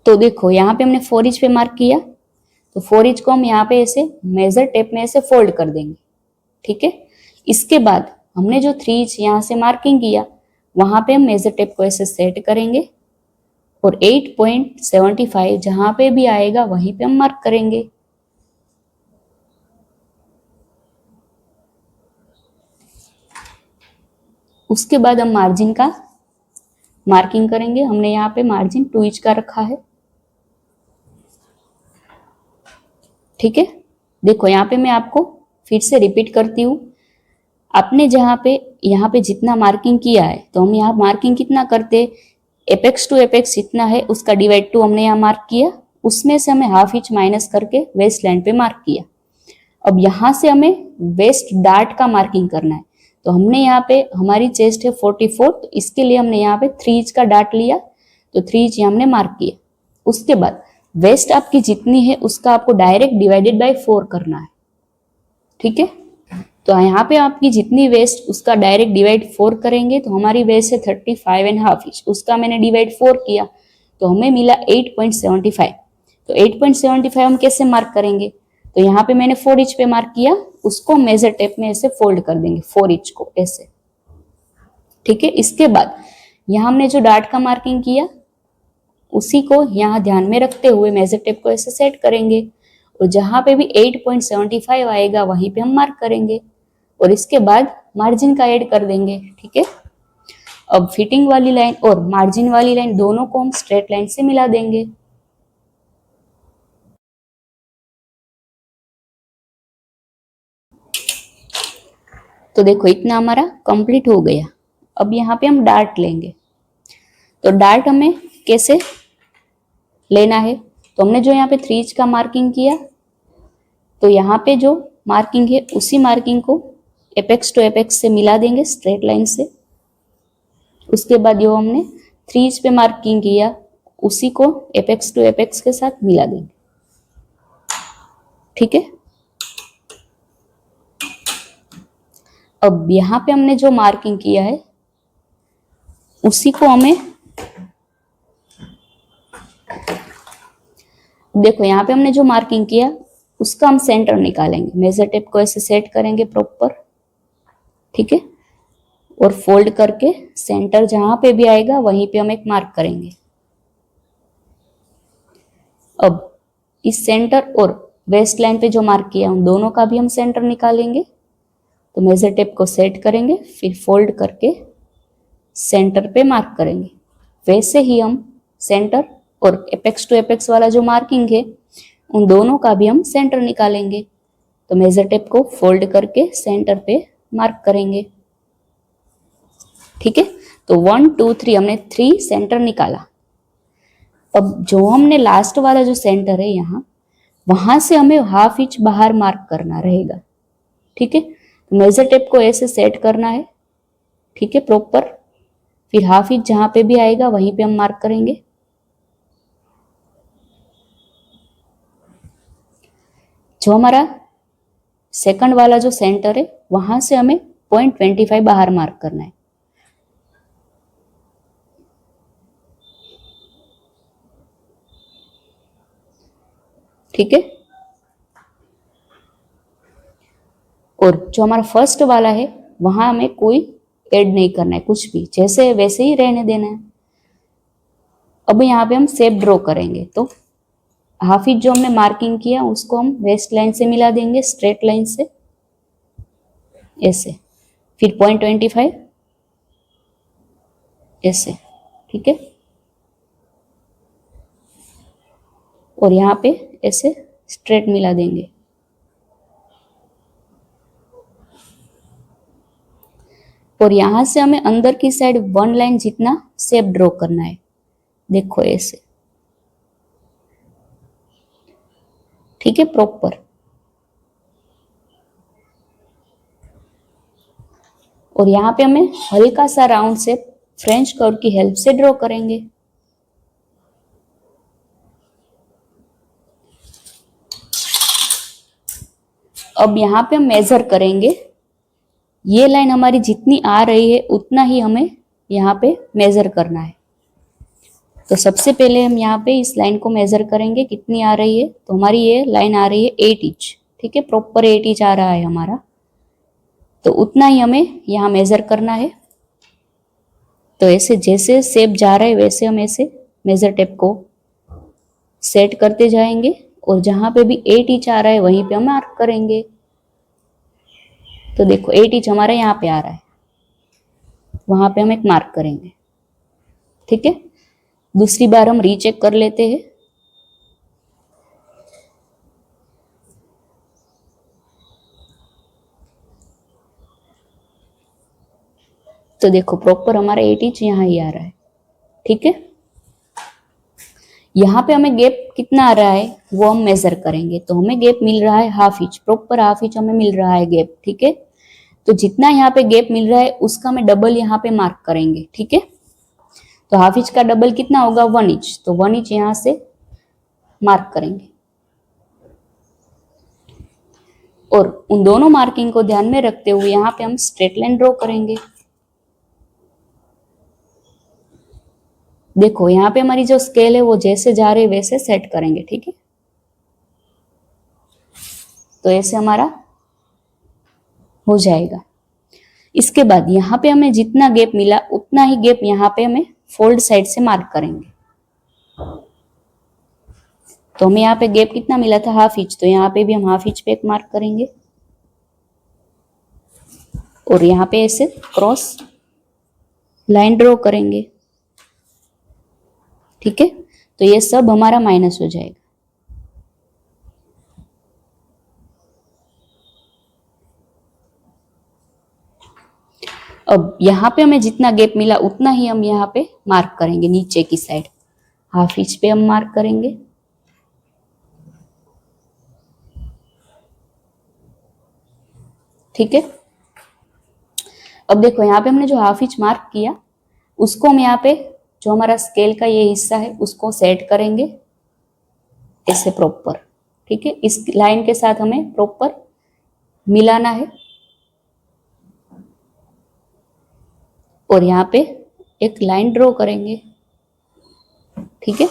तो देखो यहाँ पे हमने 4 इंच पे मार्क किया, तो 4 इंच को हम यहाँ पे ऐसे मेजर टेप में ऐसे फोल्ड कर देंगे, ठीक है। इसके बाद हमने जो 3 इंच यहाँ से मार्किंग किया वहां पे हम मेजर टेप को ऐसे सेट करेंगे और 8.75 जहां पे भी आएगा वहीं पे हम मार्क करेंगे। उसके बाद हम मार्जिन का मार्किंग करेंगे। हमने यहाँ पे मार्जिन 2 इंच का रखा है, ठीक है। देखो यहाँ पे मैं आपको फिर से रिपीट करती हूँ। आपने जहाँ पे यहाँ पे जितना मार्किंग किया है, तो हम यहाँ मार्किंग कितना करते, एपेक्स टू एपेक्स जितना है उसका डिवाइड 2 हमने यहाँ मार्क किया, उसमें से हमें हाफ इंच माइनस करके वेस्ट लाइन पे मार्क किया। अब यहाँ से हमें वेस्ट डार्ट का मार्किंग करना है। तो हमने यहाँ पे हमारी चेस्ट है 44, तो इसके लिए हमने यहाँ पे 3 इंच का डार्ट लिया, तो 3 इंच हमने मार्क किया। उसके बाद वेस्ट आपकी जितनी है उसका आपको डायरेक्ट डिवाइडेड बाय 4 करना है, ठीक है। तो यहाँ पे आपकी जितनी वेस्ट उसका डायरेक्ट डिवाइड 4 करेंगे, तो हमारी वेस्ट है 35.5 इंच, उसका मैंने डिवाइड 4 किया तो हमें मिला 8.75। तो 8.75 हम कैसे मार्क करेंगे? तो यहाँ पे मैंने 4 इंच पे मार्क किया, उसको मेजर टेप में ऐसे फोल्ड कर देंगे 4 इंच को ऐसे, ठीक है। इसके बाद यहाँ हमने जो डार्ट का मार्किंग किया उसी को यहाँ ध्यान में रखते हुए मेजर टेप को ऐसे सेट करेंगे और जहां पे भी 8.75 आएगा वहीं पे हम मार्क करेंगे और इसके बाद मार्जिन का ऐड कर देंगे, ठीक है। अब फिटिंग वाली लाइन और मार्जिन वाली लाइन दोनों को हम स्ट्रेट लाइन से मिला देंगे। तो देखो इतना हमारा कंप्लीट हो गया। अब यहाँ पे हम डार्ट लेंगे। तो डार्ट हमें कैसे लेना है? तो हमने जो यहाँ पे 3 इंच का मार्किंग किया, तो यहाँ पे जो मार्किंग है उसी मार्किंग को एपेक्स टू एपेक्स से मिला देंगे स्ट्रेट लाइन से। उसके बाद जो हमने 3 इंच पे मार्किंग किया उसी को एपेक्स टू एपेक्स के साथ मिला देंगे। ठीक है, अब यहां पे हमने जो मार्किंग किया है उसी को हमें, देखो यहाँ पे हमने जो मार्किंग किया उसका हम सेंटर निकालेंगे। मेजर टेप को ऐसे सेट करेंगे प्रॉपर, ठीक है, और फोल्ड करके सेंटर जहां पे भी आएगा वहीं पे हम एक मार्क करेंगे। अब इस सेंटर और वेस्ट लाइन पे जो मार्क किया उन दोनों का भी हम सेंटर निकालेंगे। तो मेजर टेप को सेट करेंगे, फिर फोल्ड करके सेंटर पे मार्क करेंगे। वैसे ही हम सेंटर और एपेक्स टू एपेक्स वाला जो मार्किंग है उन दोनों का भी हम सेंटर निकालेंगे। तो मेजर टेप को फोल्ड करके सेंटर पे मार्क करेंगे। ठीक है, तो 1 2 3 हमने 3 सेंटर निकाला। अब जो हमने लास्ट वाला जो सेंटर है यहाँ, वहां से हमें हाफ इंच बाहर मार्क करना रहेगा। ठीक है, तो मेजर टेप को ऐसे सेट करना है, ठीक है, प्रॉपर। फिर हाफ इंच जहां पे भी आएगा वहीं पे हम मार्क करेंगे। जो हमारा सेकंड वाला जो सेंटर है वहां से हमें 0.25 बाहर मार्क करना है। ठीक है, और जो हमारा फर्स्ट वाला है वहां हमें कोई ऐड नहीं करना है, कुछ भी जैसे वैसे ही रहने देना है। अब यहाँ पे हम शेप ड्रॉ करेंगे। तो हाफ इंच जो हमने मार्किंग किया उसको हम वेस्ट लाइन से मिला देंगे, स्ट्रेट लाइन से ऐसे, फिर 0.25 ऐसे। ठीक है, और यहाँ पे ऐसे स्ट्रेट मिला देंगे। और यहां से हमें अंदर की साइड 1 लाइन जितना शेप ड्रॉ करना है। देखो ऐसे, ठीक है, प्रॉपर। और यहाँ पे हमें हल्का सा राउंड शेप फ्रेंच कर्व की हेल्प से ड्रॉ करेंगे। अब यहाँ पे हम मेजर करेंगे। ये लाइन हमारी जितनी आ रही है उतना ही हमें यहाँ पे मेजर करना है। तो सबसे पहले हम यहाँ पे इस लाइन को मेजर करेंगे कितनी आ रही है। तो हमारी ये लाइन आ रही है 8 इंच। ठीक है, प्रॉपर 8 इंच आ रहा है हमारा, तो उतना ही हमें यहाँ मेजर करना है। तो ऐसे जैसे शेप जा रहा है वैसे हम ऐसे मेजर टेप को सेट करते जाएंगे और जहां पे भी 8 इंच आ रहा है वहीं पे हम मार्क करेंगे। तो देखो 8 इंच हमारा यहाँ पे आ रहा है, वहां पे हम एक मार्क करेंगे। ठीक है, दूसरी बार हम रीचेक कर लेते हैं। तो देखो प्रॉपर हमारा 8 इंच यहाँ ही आ रहा है। ठीक है, यहाँ पे हमें गैप कितना आ रहा है वो हम मेजर करेंगे। तो हमें गैप मिल रहा है half inch, proper half inch हमें मिल रहा है गैप। ठीक है, तो जितना यहाँ पे गैप मिल रहा है उसका मैं डबल यहाँ पे मार्क करेंगे। ठीक है, तो हाफ इंच का डबल कितना होगा 1 इंच, तो 1 इंच यहाँ से मार्क करेंगे। और उन दोनों मार्किंग को ध्यान में रखते हुए यहाँ पे हम स्ट्रेट लाइन ड्रॉ करेंगे। देखो यहाँ पे हमारी जो स्केल है वो जैसे जा रहे वैसे सेट करेंगे। ठीक है, तो ऐसे हमारा हो जाएगा। इसके बाद यहाँ पे हमें जितना गैप मिला उतना ही गैप यहाँ पे हमें फोल्ड साइड से मार्क करेंगे। तो हमें यहाँ पे गैप कितना मिला था हाफ इंच, तो यहाँ पे भी हम हाफ इंच पे एक मार्क करेंगे और यहाँ पे ऐसे क्रॉस लाइन ड्रॉ करेंगे। ठीक है, तो ये सब हमारा माइनस हो जाएगा। अब यहाँ पे हमें जितना गैप मिला उतना ही हम यहाँ पे मार्क करेंगे। नीचे की साइड हाफ इंच पे हम मार्क करेंगे। ठीक है, अब देखो यहाँ पे हमने जो हाफ इंच मार्क किया उसको हम यहाँ पे जो हमारा स्केल का ये हिस्सा है उसको सेट करेंगे ऐसे प्रॉपर, ठीक है। इस लाइन के साथ हमें प्रॉपर मिलाना है और यहाँ पे एक लाइन ड्रॉ करेंगे, ठीक है।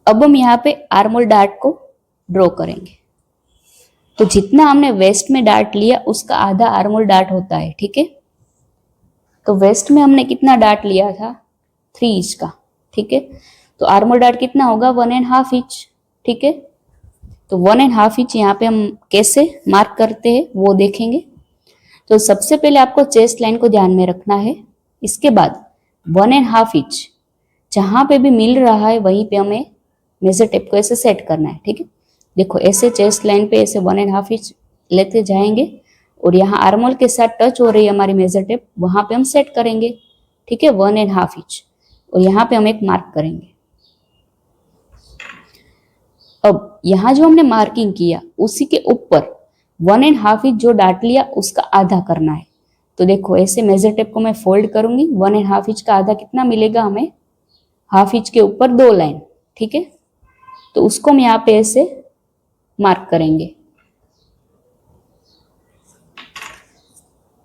अब हम यहाँ पे आर्मोल डार्ट को ड्रॉ करेंगे। तो जितना हमने वेस्ट में डार्ट लिया उसका आधा आर्मोल डार्ट होता है, ठीक है। तो वेस्ट में हमने कितना डार्ट लिया था, 3 इंच का, ठीक है। तो आर्मोल डार्ट कितना होगा, 1.5 इंच, ठीक है। तो 1.5 इंच यहाँ पे हम कैसे मार्क करते हैं वो देखेंगे। तो सबसे पहले आपको चेस्ट लाइन को ध्यान में रखना है। इसके बाद 1.5 इंच जहां पे भी मिल रहा है वहीं पे हमें मेजर टेप को ऐसे सेट करना है, ठीक है। देखो ऐसे चेस्ट लाइन पे ऐसे 1.5 इंच लेते जाएंगे और यहाँ आर्मोल के साथ टच हो रही है हमारी मेजर टेप, वहां पे हम सेट करेंगे, ठीक है, 1.5 इंच। और यहाँ पे हम एक मार्क करेंगे। अब यहाँ जो हमने मार्किंग किया उसी के ऊपर 1.5 इंच जो डाट लिया उसका आधा करना है। तो देखो ऐसे मेजर टेप को मैं फोल्ड करूंगी, 1.5 इंच का आधा कितना मिलेगा हमें, 1/2 इंच के ऊपर 2 लाइन, ठीक है। तो उसको हम यहाँ पे ऐसे मार्क करेंगे।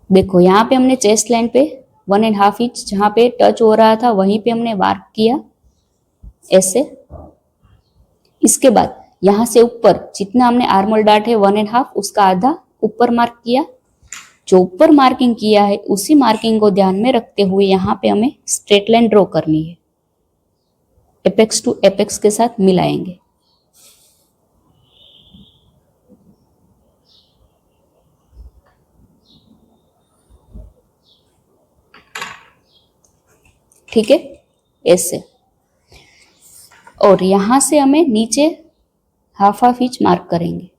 देखो यहाँ पे हमने चेस्ट लाइन पे 1.5 इंच जहां पे टच हो रहा था वहीं पे हमने मार्क किया ऐसे। इसके बाद यहां से ऊपर जितना हमने आर्मोल डार्ट है 1.5 उसका आधा ऊपर मार्क किया। जो ऊपर मार्किंग किया है उसी मार्किंग को ध्यान में रखते हुए यहाँ पे हमें स्ट्रेट लाइन ड्रॉ करनी है, एपेक्स टू एपेक्स के साथ मिलाएंगे। ठीक है ऐसे। और यहां से हमें नीचे 1/2 इंच मार्क करेंगे।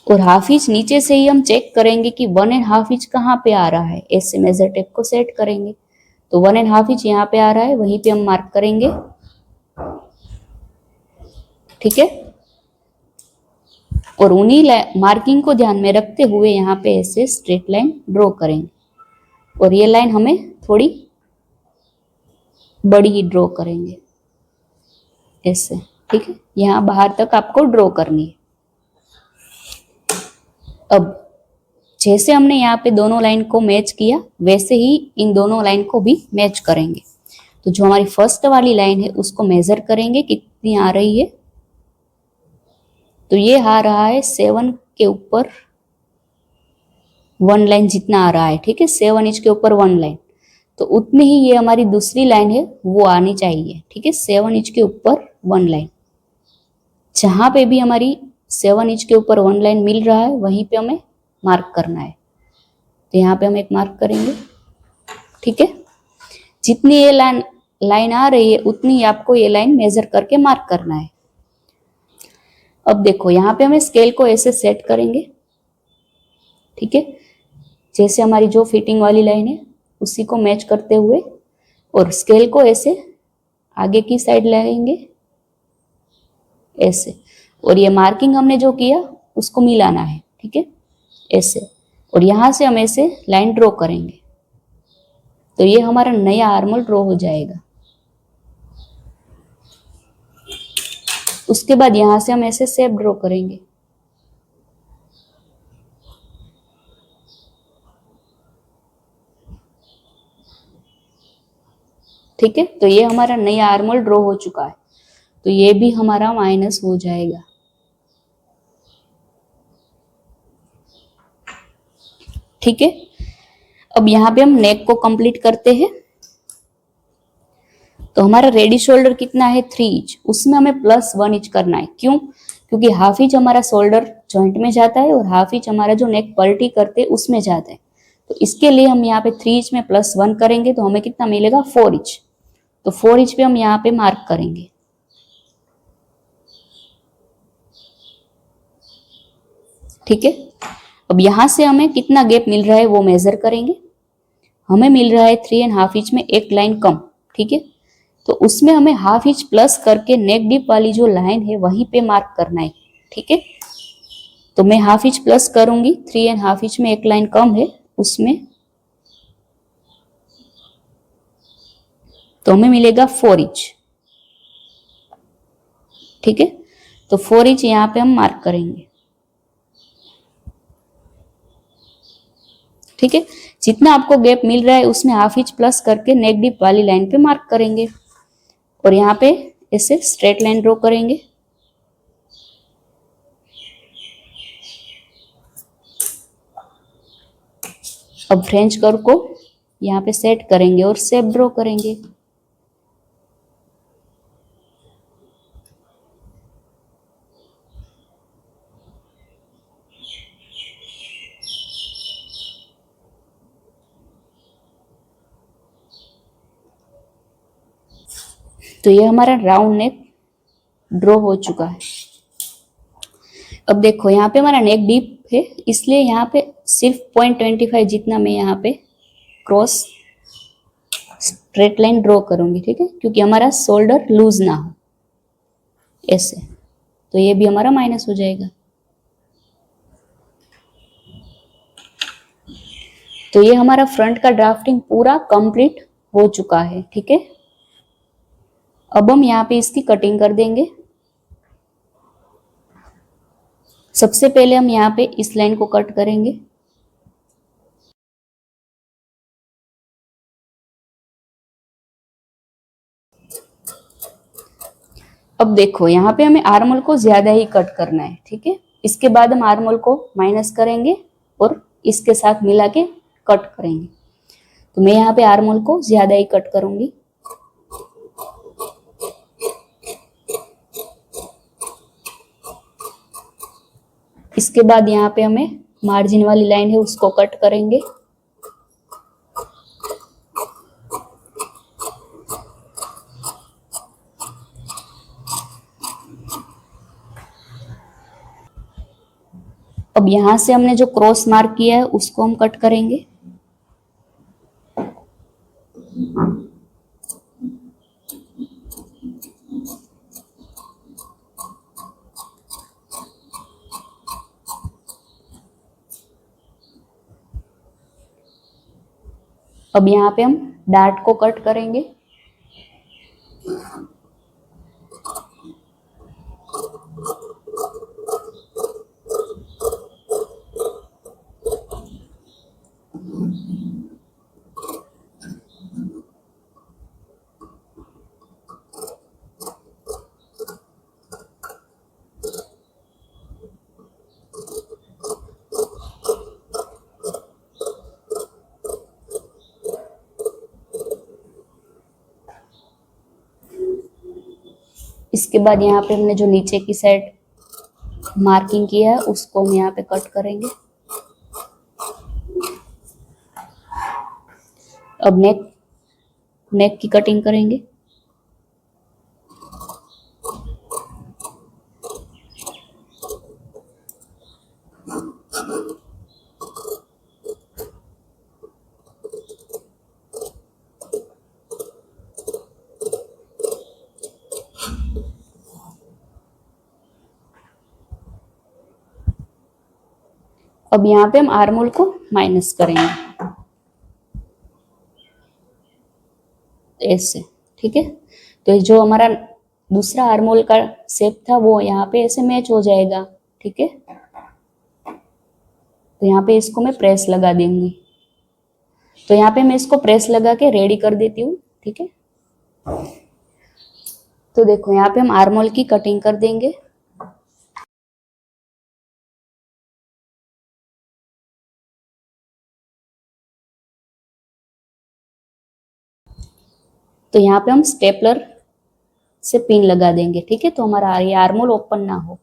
और 1/2 इंच नीचे से ही हम चेक करेंगे कि 1.5 इंच कहाँ पे आ रहा है, ऐसे मेजर टेप को सेट करेंगे। तो 1.5 इंच यहाँ पे आ रहा है, वहीं पे हम मार्क करेंगे, ठीक है। और उन्हीं मार्किंग को ध्यान में रखते हुए यहाँ पे ऐसे स्ट्रेट लाइन ड्रॉ करेंगे। और ये लाइन हमें थोड़ी बड़ी ही ड्रॉ करेंगे ऐसे, ठीक है। यहाँ बाहर तक आपको ड्रॉ करनी है। अब जैसे हमने यहाँ पे दोनों लाइन को मैच किया वैसे ही इन दोनों लाइन को भी मैच करेंगे। तो जो हमारी फर्स्ट वाली लाइन है उसको मेजर करेंगे कितनी आ रही है। तो ये आ रहा है 7 के ऊपर 1 लाइन जितना आ रहा है, ठीक है, 7 इंच के ऊपर 1 लाइन। तो उतनी ही ये हमारी दूसरी लाइन है वो आनी चाहिए, ठीक है, 7 इंच के ऊपर 1 लाइन। जहां पे भी हमारी 7 इंच के ऊपर 1 लाइन मिल रहा है वहीं पे हमें मार्क करना है। तो यहाँ पे हम एक मार्क करेंगे, ठीक है। जितनी ये लाइन आ रही है उतनी ही आपको ये लाइन मेजर करके मार्क करना है। अब देखो यहाँ पे हमें स्केल को ऐसे सेट करेंगे, ठीक है, जैसे हमारी जो फिटिंग वाली लाइन है उसी को मैच करते हुए। और स्केल को ऐसे आगे की साइड लाएंगे ऐसे। और ये मार्किंग हमने जो किया उसको मिलाना है, ठीक है, ऐसे। और यहां से हम ऐसे लाइन ड्रॉ करेंगे। तो ये हमारा नया आर्मोल ड्रॉ हो जाएगा। उसके बाद यहां से हम ऐसे शेप ड्रॉ करेंगे, ठीक है। तो ये हमारा नया आर्मोल ड्रॉ हो चुका है। तो ये भी हमारा माइनस हो जाएगा, ठीक है। अब यहाँ पे हम नेक को कंप्लीट करते हैं। तो हमारा रेडी शोल्डर कितना है, 3 इंच, उसमें हमें +1 इंच करना है। क्यों? क्योंकि 1/2 इंच हमारा शोल्डर जॉइंट में जाता है और 1/2 इंच हमारा जो नेक पलटी करते हैं उसमें जाता है। तो इसके लिए हम यहाँ पे 3 इंच में +1 करेंगे तो हमें कितना मिलेगा, 4 इंच। तो 4 इंच पे हम यहाँ पे मार्क करेंगे, ठीक है। अब यहां से हमें कितना गैप मिल रहा है वो मेजर करेंगे। हमें मिल रहा है 3.5 इंच में एक लाइन कम, ठीक है। तो उसमें हमें हाफ इंच प्लस करके नेक डीप वाली जो लाइन है वहीं पे मार्क करना है, ठीक है। तो मैं हाफ इंच प्लस करूंगी, 3.5 इंच में एक लाइन कम है उसमें, तो हमें मिलेगा 4 इंच, ठीक है। तो 4 इंच यहाँ पे हम मार्क करेंगे, ठीक है। जितना आपको गैप मिल रहा है उसमें हाफ इंच प्लस करके नेक डीप वाली लाइन पे मार्क करेंगे और यहाँ पे ऐसे स्ट्रेट लाइन ड्रॉ करेंगे। अब फ्रेंच कर्व को यहाँ पे सेट करेंगे और शेप ड्रॉ करेंगे। तो ये हमारा राउंड नेक ड्रॉ हो चुका है। अब देखो यहाँ पे हमारा नेक डीप है, इसलिए यहाँ पे सिर्फ 0.25 जितना मैं यहाँ पे क्रॉस स्ट्रेट लाइन ड्रॉ करूंगी, ठीक है, क्योंकि हमारा शोल्डर लूज ना हो ऐसे। तो ये भी हमारा माइनस हो जाएगा। तो ये हमारा फ्रंट का ड्राफ्टिंग पूरा कंप्लीट हो चुका है, ठीक है। अब हम यहाँ पे इसकी कटिंग कर देंगे। सबसे पहले हम यहाँ पे इस लाइन को कट करेंगे। अब देखो यहाँ पे हमें आर्मोल को ज्यादा ही कट करना है, ठीक है। इसके बाद हम आर्मोल को माइनस करेंगे और इसके साथ मिला के कट करेंगे। तो मैं यहाँ पे आर्मोल को ज्यादा ही कट करूंगी। इसके बाद यहाँ पे हमें मार्जिन वाली लाइन है उसको कट करेंगे। अब यहां से हमने जो क्रॉस मार्क किया है उसको हम कट करेंगे। अब यहाँ पे हम डार्ट को कट करेंगे। इसके बाद यहाँ पे हमने जो नीचे की साइड मार्किंग किया है उसको हम यहाँ पे कट करेंगे। अब नेक की कटिंग करेंगे। अब यहाँ पे हम आर्मोल को माइनस करेंगे ऐसे, ठीक है। तो जो हमारा दूसरा आर्मोल का शेप था वो यहाँ पे ऐसे मैच हो जाएगा, ठीक है। तो यहाँ पे इसको मैं प्रेस लगा देंगी। तो यहाँ पे मैं इसको प्रेस लगा के रेडी कर देती हूँ, ठीक है। तो देखो यहाँ पे हम आर्मोल की कटिंग कर देंगे। तो यहाँ पे हम स्टेपलर से पिन लगा देंगे, ठीक है, तो हमारा ये आर्मोल ओपन ना हो।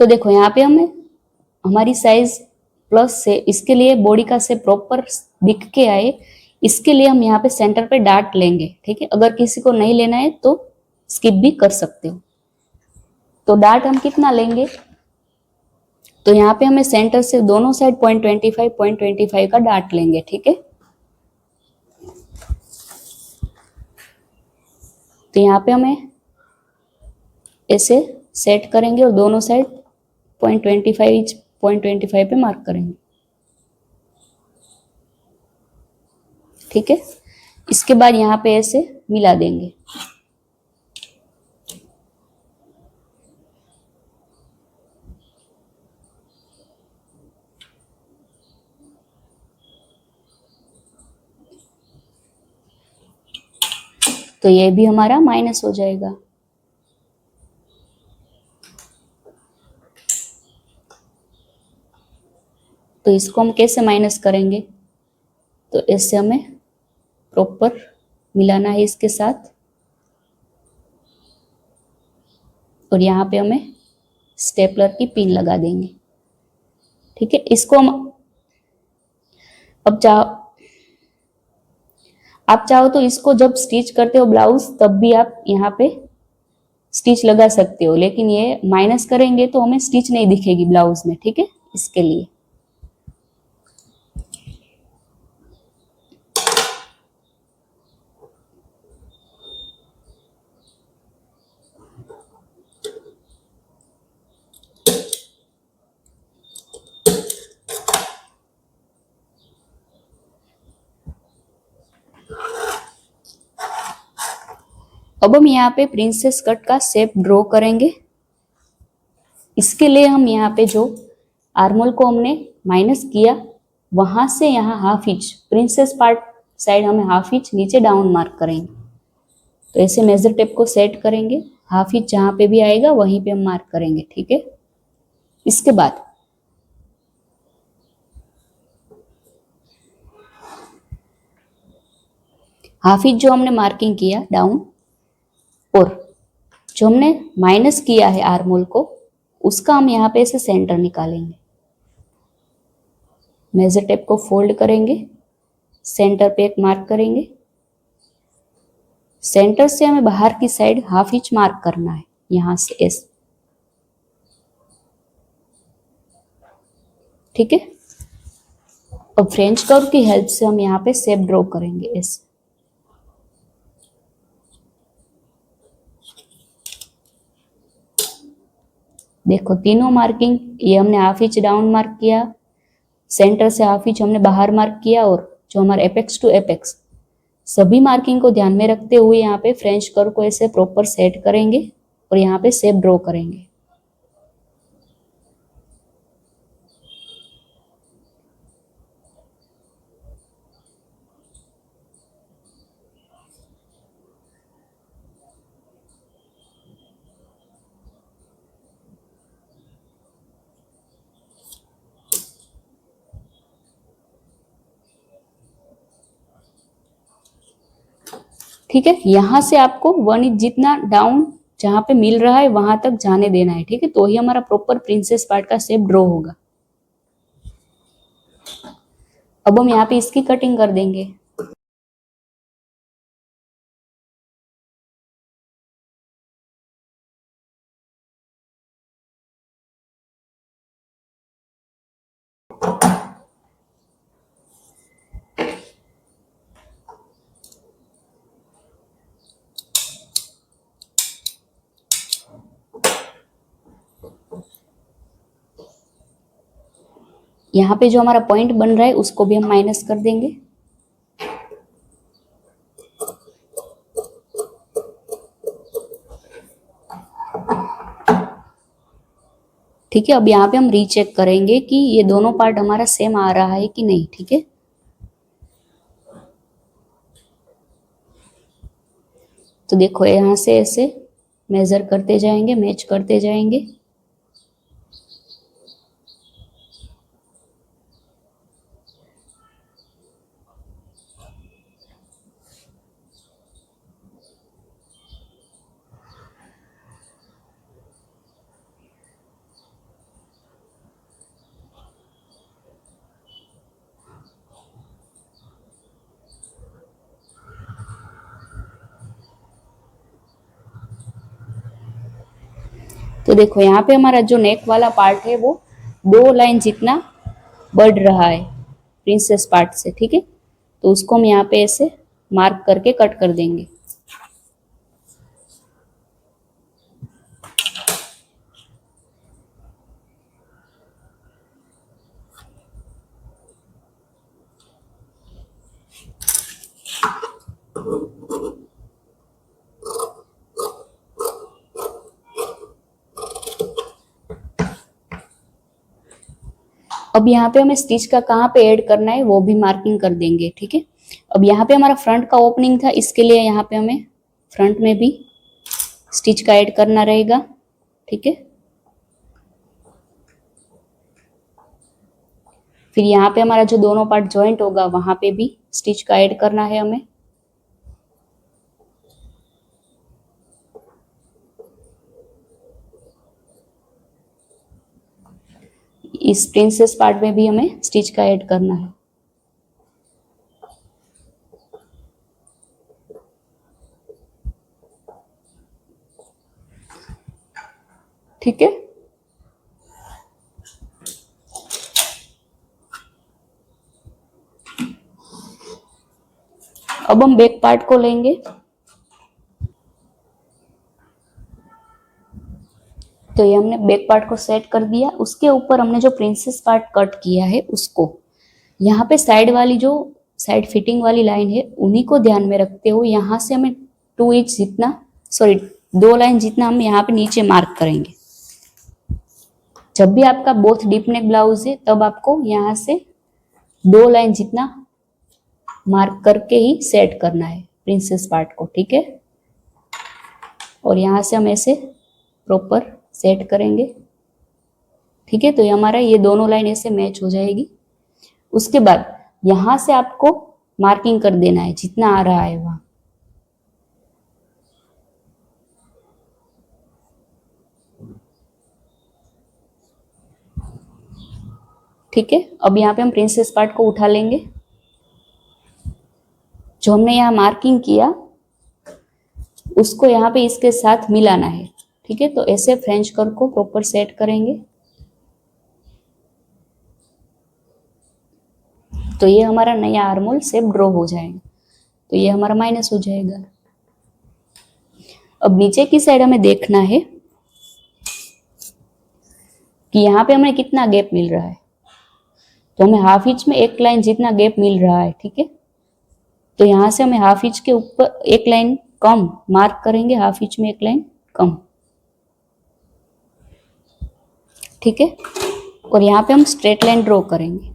तो देखो यहाँ पे हमें हमारी साइज प्लस से इसके लिए बॉडी का से प्रॉपर दिख के आए, इसके लिए हम यहाँ पे सेंटर पे डार्ट लेंगे, ठीक है। अगर किसी को नहीं लेना है तो स्किप भी कर सकते हो। तो डार्ट हम कितना लेंगे, तो यहाँ पे हमें सेंटर से दोनों साइड 0.25 का डार्ट लेंगे, ठीक है। तो यहाँ पे हमें ऐसे सेट करेंगे और दोनों साइड 0.25 पे मार्क करेंगे, ठीक है। इसके बाद यहाँ पे ऐसे मिला देंगे। तो ये भी हमारा माइनस हो जाएगा। तो इसको हम कैसे माइनस करेंगे, तो ऐसे हमें प्रॉपर मिलाना है इसके साथ, और यहाँ पे हमें स्टेपलर की पिन लगा देंगे, ठीक है। इसको हम अब आप चाहो तो इसको जब स्टिच करते हो ब्लाउज तब भी आप यहाँ पे स्टिच लगा सकते हो, लेकिन ये माइनस करेंगे तो हमें स्टिच नहीं दिखेगी ब्लाउज में, ठीक है, इसके लिए। अब हम यहाँ पे प्रिंसेस कट का शेप ड्रॉ करेंगे। इसके लिए हम यहाँ पे जो आर्मोल को हमने माइनस किया वहां से यहाँ half inch princess part side हमें हाफ इंच नीचे डाउन मार्क करेंगे। तो ऐसे मेजर टेप को सेट करेंगे, हाफ इंच जहां पे भी आएगा वहीं पे हम मार्क करेंगे, ठीक है। इसके बाद हाफ इंच जो हमने मार्किंग किया डाउन और जो हमने माइनस किया है आर्मोल को, उसका हम यहाँ पे से सेंटर निकालेंगे। मेजर टेप को फोल्ड करेंगे, सेंटर पे एक मार्क करेंगे, सेंटर से हमें बाहर की साइड हाफ इंच मार्क करना है, यहां से ऐसे, ठीक है। अब फ्रेंच कर्व की हेल्प से हम यहाँ पे शेप ड्रॉ करेंगे ऐसे। देखो तीनों मार्किंग, ये हमने हाफ इंच डाउन मार्क किया, सेंटर से हाफ इंच हमने बाहर मार्क किया, और जो हमारा एपेक्स टू एपेक्स, सभी मार्किंग को ध्यान में रखते हुए यहाँ पे फ्रेंच कर्व को ऐसे प्रॉपर सेट करेंगे और यहाँ पे शेप ड्रॉ करेंगे। ठीक है, यहां से आपको 1 इंच जितना डाउन जहां पे मिल रहा है वहां तक जाने देना है, ठीक है। तो ही हमारा प्रॉपर प्रिंसेस पार्ट का शेप ड्रॉ होगा। अब हम यहाँ पे इसकी कटिंग कर देंगे। यहाँ पे जो हमारा पॉइंट बन रहा है उसको भी हम माइनस कर देंगे। ठीक है, अब यहाँ पे हम रीचेक करेंगे कि ये दोनों पार्ट हमारा सेम आ रहा है कि नहीं, ठीक है। तो देखो यहाँ से ऐसे मेजर करते जाएंगे, मैच करते जाएंगे। तो तो देखो यहाँ पे हमारा जो नेक वाला पार्ट है वो 2 लाइन जितना बढ़ रहा है प्रिंसेस पार्ट से, ठीक है। तो उसको हम यहाँ पे ऐसे मार्क करके कट कर देंगे। अब यहाँ पे हमें स्टिच का कहाँ पे ऐड करना है वो भी मार्किंग कर देंगे, ठीक है। अब यहाँ पे हमारा फ्रंट का ओपनिंग था, इसके लिए यहाँ पे हमें फ्रंट में भी स्टिच का ऐड करना रहेगा, ठीक है। फिर यहाँ पे हमारा जो दोनों पार्ट ज्वाइंट होगा वहां पे भी स्टिच का ऐड करना है हमें। इस प्रिंसेस पार्ट में भी हमें स्टिच का ऐड करना है, ठीक है। अब हम बैक पार्ट को लेंगे। तो ये हमने बैक पार्ट को सेट कर दिया। उसके ऊपर हमने जो प्रिंसेस पार्ट कट किया है उसको यहाँ पे साइड वाली जो साइड फिटिंग वाली लाइन है उन्हीं को ध्यान में रखते हुए यहाँ से हमें 2 इंच जितना, सॉरी 2 लाइन जितना हम यहाँ पे नीचे मार्क करेंगे। जब भी आपका बोथ डीप नेक ब्लाउज है तब आपको यहाँ से 2 लाइन जितना मार्क करके ही सेट करना है प्रिंसेस पार्ट को, ठीक है। और यहाँ से हम ऐसे प्रॉपर सेट करेंगे, ठीक है। तो ये हमारा ये दोनों लाइन ऐसे मैच हो जाएगी। उसके बाद यहां से आपको मार्किंग कर देना है जितना आ रहा है वहां, ठीक है। अब यहाँ पे हम प्रिंसेस पार्ट को उठा लेंगे। जो हमने यहाँ मार्किंग किया उसको यहाँ पे इसके साथ मिलाना है, ठीक है। तो ऐसे फ्रेंच कर्व को प्रॉपर सेट करेंगे। तो ये हमारा नया आर्मोल शेप ड्रॉ हो जाएगा। तो ये हमारा माइनस हो जाएगा। अब नीचे की साइड हमें देखना है कि यहाँ पे हमें कितना गैप मिल रहा है। तो हमें हाफ इंच में 1 लाइन जितना गैप मिल रहा है, ठीक है। तो यहाँ से हमें हाफ इंच के ऊपर 1 लाइन कम मार्क करेंगे, हाफ इंच में 1 लाइन कम, ठीक है। और यहाँ पे हम स्ट्रेट लाइन ड्रॉ करेंगे।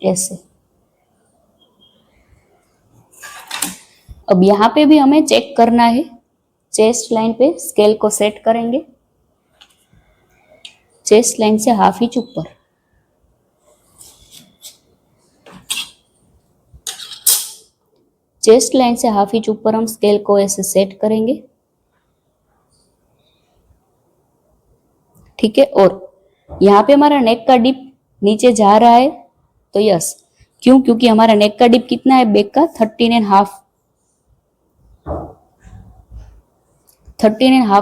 ऐसे। अब यहाँ पे भी हमें चेक करना है। चेस्ट लाइन पे स्केल को सेट करेंगे, चेस्ट लाइन से हाफ इंच ऊपर। चेस्ट लाइन से हाफ इंच ऊपर हम स्केल को ऐसे सेट करेंगे, ठीक है। और यहाँ पे हमारा नेक का डिप नीचे जा रहा है, तो यस, क्यों? क्योंकि हमारा नेक का डिप कितना है बैक का 13.5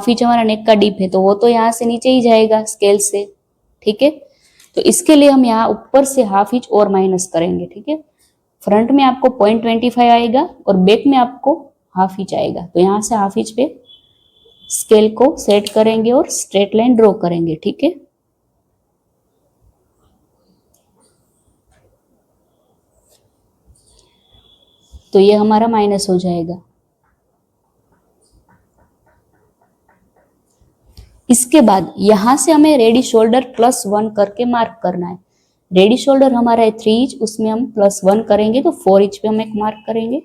इंच हमारा नेक का डिप है। तो वो तो यहाँ से नीचे ही जाएगा स्केल से, ठीक है। तो इसके लिए हम यहाँ ऊपर से हाफ इंच और माइनस करेंगे, ठीक है। फ्रंट में आपको 0.25 आएगा और बैक में आपको हाफ इंच आएगा। तो यहाँ से हाफ इंच पे स्केल को सेट करेंगे और स्ट्रेट लाइन ड्रॉ करेंगे, ठीक है। तो ये हमारा माइनस हो जाएगा। इसके बाद यहां से हमें रेडी शोल्डर +1 करके मार्क करना है। रेडी शोल्डर हमारा है 3 इंच, उसमें हम +1 करेंगे तो 4 इंच पे हम एक मार्क करेंगे।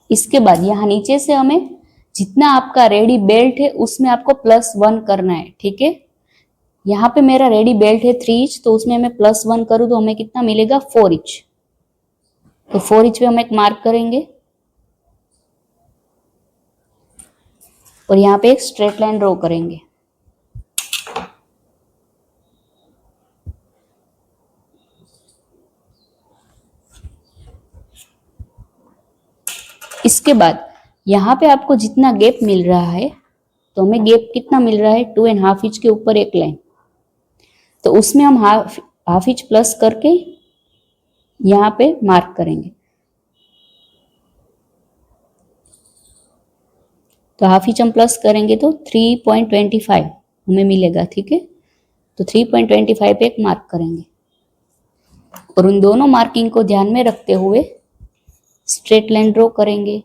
इसके बाद यहाँ नीचे से हमें जितना आपका रेडी बेल्ट है उसमें आपको +1 करना है, ठीक है। यहाँ पे मेरा रेडी बेल्ट है 3 इंच, तो उसमें मैं +1 करूँ तो हमें कितना मिलेगा 4 इंच। तो 4 इंच पे हम एक मार्क करेंगे। और यहाँ पे एक स्ट्रेट लाइन ड्रॉ करेंगे। इसके बाद यहाँ पे आपको जितना गैप मिल रहा है, तो हमें गैप कितना मिल रहा है, 2.5 इंच के ऊपर एक लाइन, तो उसमें हम हाफ इंच प्लस करके यहाँ पे मार्क करेंगे। तो हाफ इंच हम प्लस करेंगे तो 3.25 हमें मिलेगा, ठीक है। तो 3.25 पे एक मार्क करेंगे और उन दोनों मार्किंग को ध्यान में रखते हुए स्ट्रेट लाइन ड्रॉ करेंगे।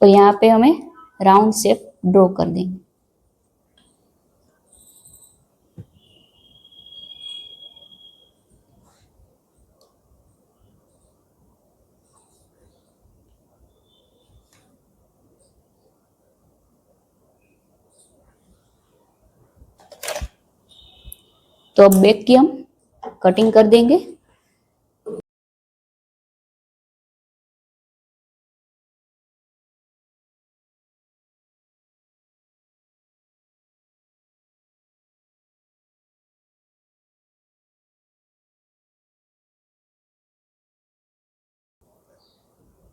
और यहाँ पे हमें राउंड शेप ड्रॉ कर देंगे। तो अब बैक की हम कटिंग कर देंगे।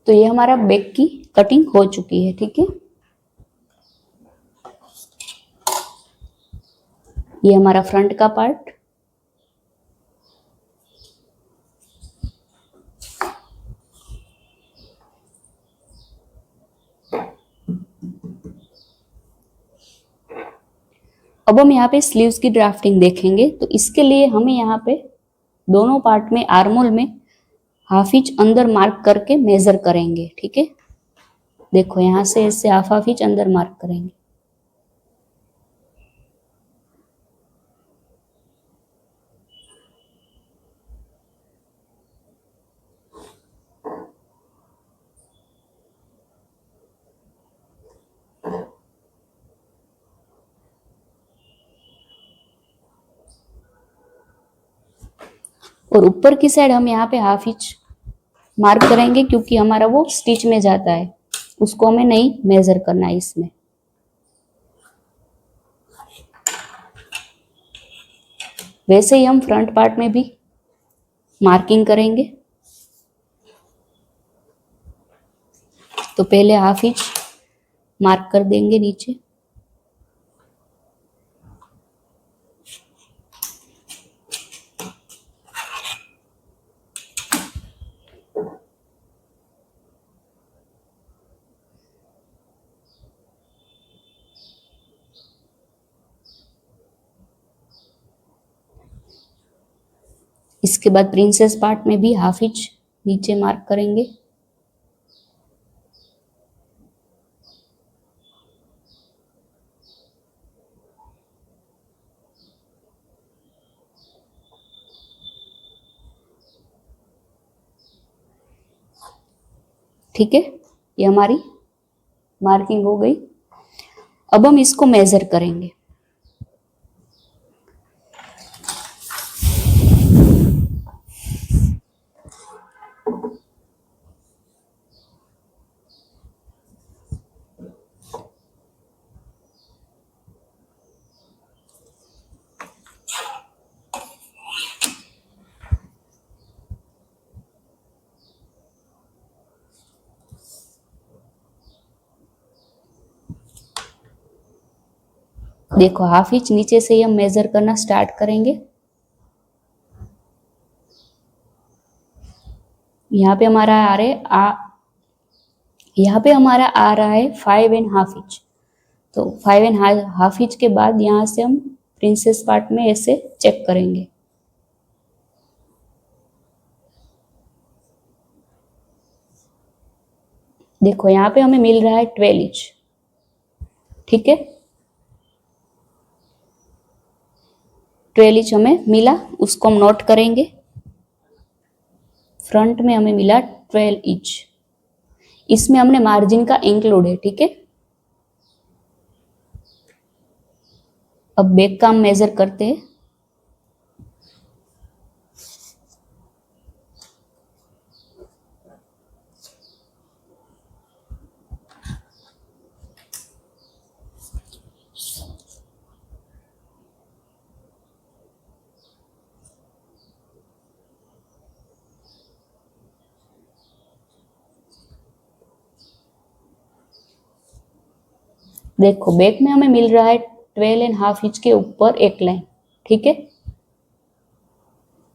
तो ये हमारा बैक की कटिंग हो चुकी है, ठीक है। ये हमारा फ्रंट का पार्ट। अब हम यहाँ पे स्लीव्स की ड्राफ्टिंग देखेंगे। तो इसके लिए हमें यहाँ पे दोनों पार्ट में आर्मोल में हाफ इंच अंदर मार्क करके मेजर करेंगे, ठीक है। देखो यहाँ से ऐसे हाफ इंच अंदर मार्क करेंगे। और ऊपर की साइड हम यहाँ पे हाफ इंच मार्क करेंगे, क्योंकि हमारा वो स्टिच में जाता है, उसको हमें नहीं मेजर करना है इसमें। वैसे ही हम फ्रंट पार्ट में भी मार्किंग करेंगे। तो पहले हाफ इंच मार्क कर देंगे नीचे। इसके बाद प्रिंसेस पार्ट में भी हाफ इंच नीचे मार्क करेंगे। ठीक है, ये हमारी मार्किंग हो गई। अब हम इसको मेजर करेंगे। देखो हाफ इंच नीचे से ही हम मेजर करना स्टार्ट करेंगे। यहाँ पे हमारा आ रहा है यहाँ पे हमारा आ रहा है 5.5 इंच। तो 5.5 इंच के बाद यहाँ से हम प्रिंसेस पार्ट में ऐसे चेक करेंगे। देखो यहाँ पे हमें मिल रहा है 12 इंच, ठीक है। 12 इंच हमें मिला, उसको हम नोट करेंगे। फ्रंट में हमें मिला 12 इंच, इसमें हमने मार्जिन का इंक्लूड है, ठीक है। अब बैक का हम मेजर करते हैं। देखो बैक में हमें मिल रहा है 12.5 इंच के ऊपर एक लाइन, ठीक है,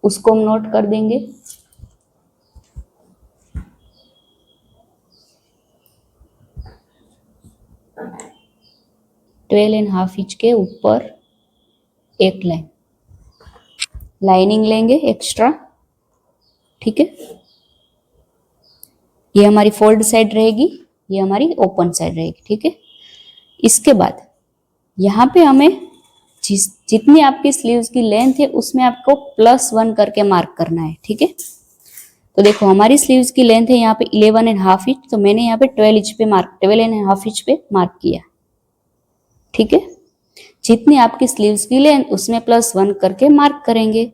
उसको हम नोट कर देंगे। ट्वेल्व एंड हाफ इंच के ऊपर एक लाइन, लाइनिंग लेंगे एक्स्ट्रा, ठीक है। ये हमारी फोल्ड साइड रहेगी, ये हमारी ओपन साइड रहेगी, ठीक है। इसके बाद यहाँ पे हमें जितनी आपकी स्लीव्स की लेंथ है उसमें आपको +1 करके मार्क करना है, ठीक है। तो देखो हमारी स्लीव्स की लेंथ है यहाँ पे 11.5 इंच, तो मैंने यहाँ पे 12.5 इंच पे मार्क किया, ठीक है। जितनी आपकी स्लीव्स की लेंथ उसमें +1 करके मार्क करेंगे,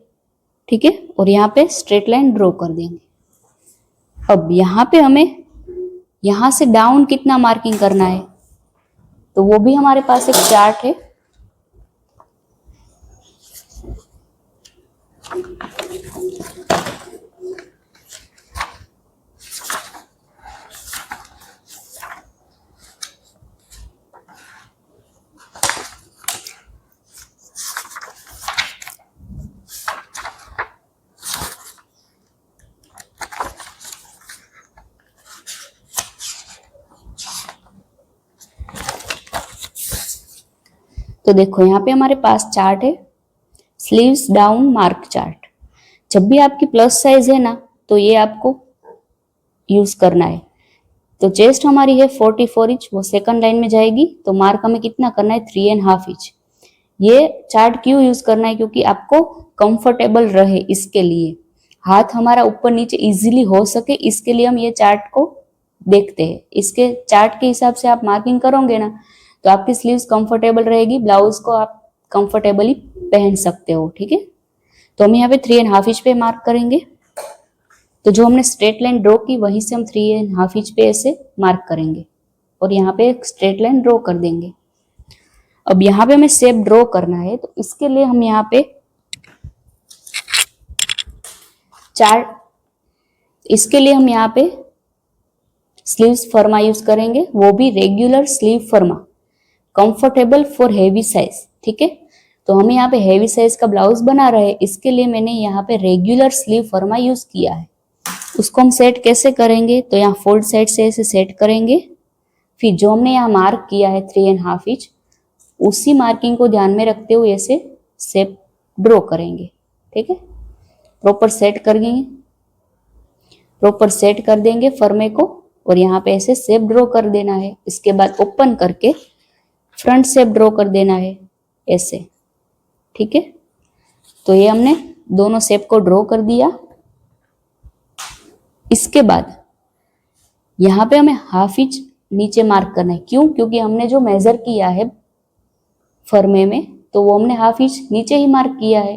ठीक है, और यहाँ पे स्ट्रेट लाइन ड्रॉ कर देंगे। अब यहाँ पे हमें यहाँ से डाउन कितना मार्किंग करना है, तो वो भी हमारे पास एक चार्ट है। तो देखो यहाँ पे हमारे पास चार्ट है, स्लीव्स डाउन मार्क चार्ट। जब भी आपकी प्लस साइज है ना तो ये आपको यूज करना है। तो चेस्ट हमारी है 44 इंच, वो सेकंड लाइन में जाएगी, तो मार्क हमें कितना करना है 3.5 इंच। ये चार्ट क्यों यूज करना है, क्योंकि आपको कंफर्टेबल रहे, इसके लिए हाथ हमारा ऊपर नीचे इजीली हो सके, इसके लिए हम ये चार्ट को देखते हैं। इसके चार्ट के हिसाब से आप मार्किंग करोगे ना तो आपकी स्लीव्स कंफर्टेबल रहेगी, ब्लाउज को आप कंफर्टेबली पहन सकते हो, ठीक है। तो हम यहाँ पे 3.5 इंच पे मार्क करेंगे। तो जो हमने स्ट्रेट लाइन ड्रॉ की वहीं से हम 3.5 इंच पे ऐसे मार्क करेंगे और यहाँ पे एक स्ट्रेट लाइन ड्रॉ कर देंगे। अब यहाँ पे हमें शेप ड्रॉ करना है, तो इसके लिए हम यहाँ पे यहाँ पे स्लीव्स फर्मा यूज करेंगे, वो भी regular sleeve pharma, comfortable for heavy size, ठीक है। तो हम यहाँ पे हेवी साइज का ब्लाउज बना रहे हैं, इसके लिए मैंने यहाँ पे रेगुलर स्लीव फर्मा यूज किया है। उसको हम सेट कैसे करेंगे, तो यहाँ फोल्ड साइड से ऐसे सेट करेंगे, फिर जो हमने यहाँ मार्क किया है 3.5 इंच, उसी मार्किंग को ध्यान में रखते हुए ऐसे शेप ड्रॉ करेंगे, ठीक है। प्रॉपर सेट कर देंगे फर्मे को और यहाँ पे ऐसे शेप ड्रॉ कर देना है। इसके बाद ओपन करके फ्रंट शेप ड्रॉ कर देना है ऐसे, ठीक है। तो ये हमने दोनों शेप को ड्रॉ कर दिया। इसके बाद यहाँ पे हमें हाफ इंच नीचे मार्क करना है, क्यों, क्योंकि हमने जो मेजर किया है फर्मे में तो वो हमने हाफ इंच नीचे ही मार्क किया है,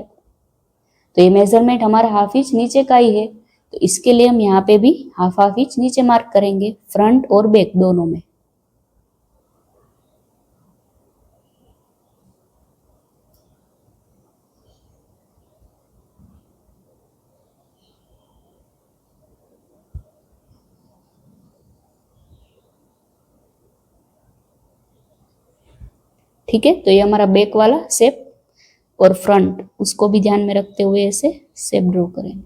तो ये मेजरमेंट हमारा हाफ इंच नीचे का ही है। तो इसके लिए हम यहाँ पे भी हाफ इंच नीचे मार्क करेंगे, फ्रंट और बैक दोनों में। ठीक है, तो ये हमारा बैक वाला शेप और फ्रंट, उसको भी ध्यान में रखते हुए ऐसे शेप ड्रॉ करेंगे।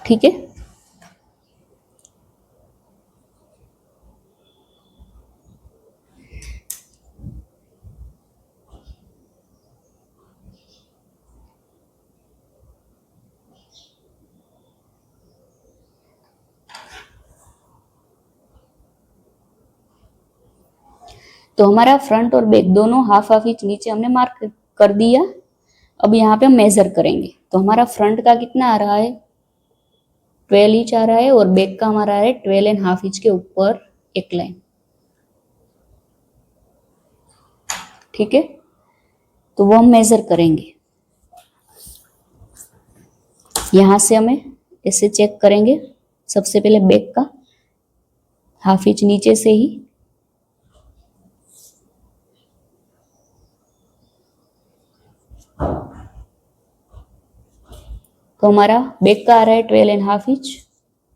ठीक है, तो हमारा फ्रंट और बैक दोनों हाफ हाफ इंच नीचे हमने मार्क कर दिया। अब यहाँ पे हम मेजर करेंगे। तो हमारा फ्रंट का कितना आ रहा है, 12 इंच आ रहा है, और बैक का हमारा है 12.5 इंच के ऊपर एक लाइन। ठीक है, तो वो हम मेजर करेंगे। यहां से हमें ऐसे चेक करेंगे। सबसे पहले बैक का हाफ इंच नीचे से ही, तो हमारा बैक का आ रहा है 12.5 इंच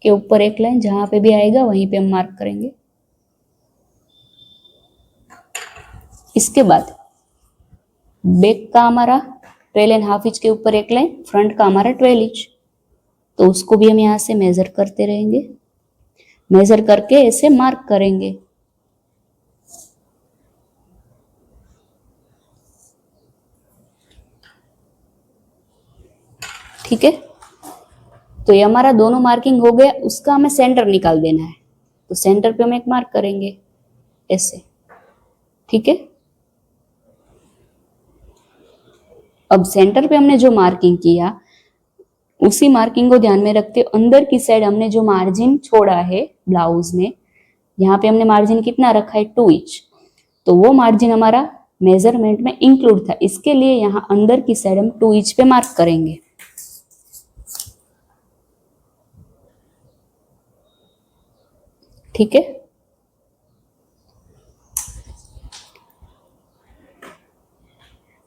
के ऊपर एक लाइन। जहां पे भी आएगा वहीं पे हम मार्क करेंगे। इसके बाद बैक का हमारा 12.5 इंच के ऊपर एक लाइन, फ्रंट का हमारा 12 इंच, तो उसको भी हम यहां से मेजर करते रहेंगे। मेजर करके ऐसे मार्क करेंगे। ठीक है, तो ये हमारा दोनों मार्किंग हो गया। उसका हमें सेंटर निकाल देना है। तो सेंटर पे हम एक मार्क करेंगे ऐसे। ठीक है, अब सेंटर पे हमने जो मार्किंग किया उसी मार्किंग को ध्यान में रखते अंदर की साइड हमने जो मार्जिन छोड़ा है ब्लाउज में, यहाँ पे हमने मार्जिन कितना रखा है, 2 इंच, तो वो मार्जिन हमारा मेजरमेंट में इंक्लूड था। इसके लिए यहाँ अंदर की साइड हम 2 इंच पे मार्क करेंगे। ठीक है,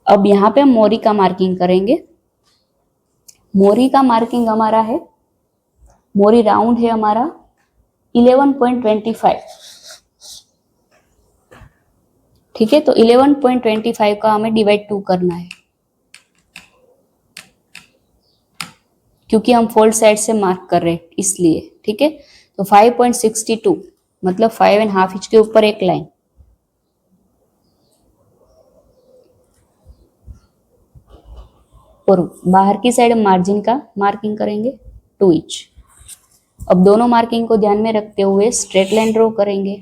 अब यहाँ पे हम मोरी का मार्किंग करेंगे। मोरी का मार्किंग हमारा है, मोरी राउंड है हमारा 11.25। ठीक है, तो 11.25 का हमें डिवाइड 2 करना है, क्योंकि हम फोल्ड साइड से मार्क कर रहे हैं इसलिए। ठीक है, तो 5.62 मतलब 5.5 इंच के ऊपर एक लाइन। और बाहर की साइड मार्जिन का मार्किंग करेंगे 2 इंच। अब दोनों मार्किंग को ध्यान में रखते हुए स्ट्रेट लाइन ड्रॉ करेंगे।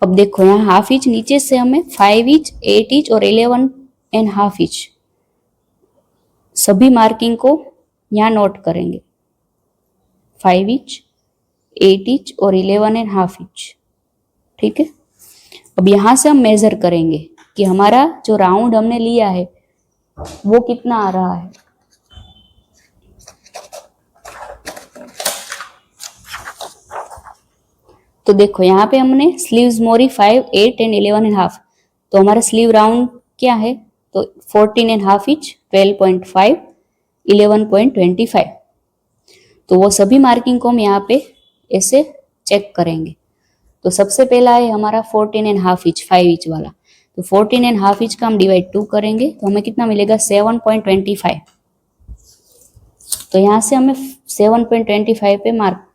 अब देखो यहाँ हाफ इंच नीचे से हमें 5 इंच, 8 इंच और 11.5 इंच सभी मार्किंग को यहाँ नोट करेंगे। 5 इंच, 8 इंच और 11.5 इंच। ठीक है, अब यहां से हम मेजर करेंगे कि हमारा जो राउंड हमने लिया है वो कितना आ रहा है। तो देखो यहाँ पे हमने स्लीव्स मोरी 5, 8 एंड 11.5, तो हमारा स्लीव राउंड क्या है, तो 14.5 इंच, 12.5, 11.25। तो वो सभी मार्किंग को हम यहाँ पे ऐसे चेक करेंगे। तो सबसे पहला है हमारा 14.5 इंच, 5 इंच वाला। तो 14.5 इंच का हम डिवाइड 2 करेंगे तो हमें कितना मिलेगा, 7.25। तो यहाँ से हमें 7.25 पे मार्क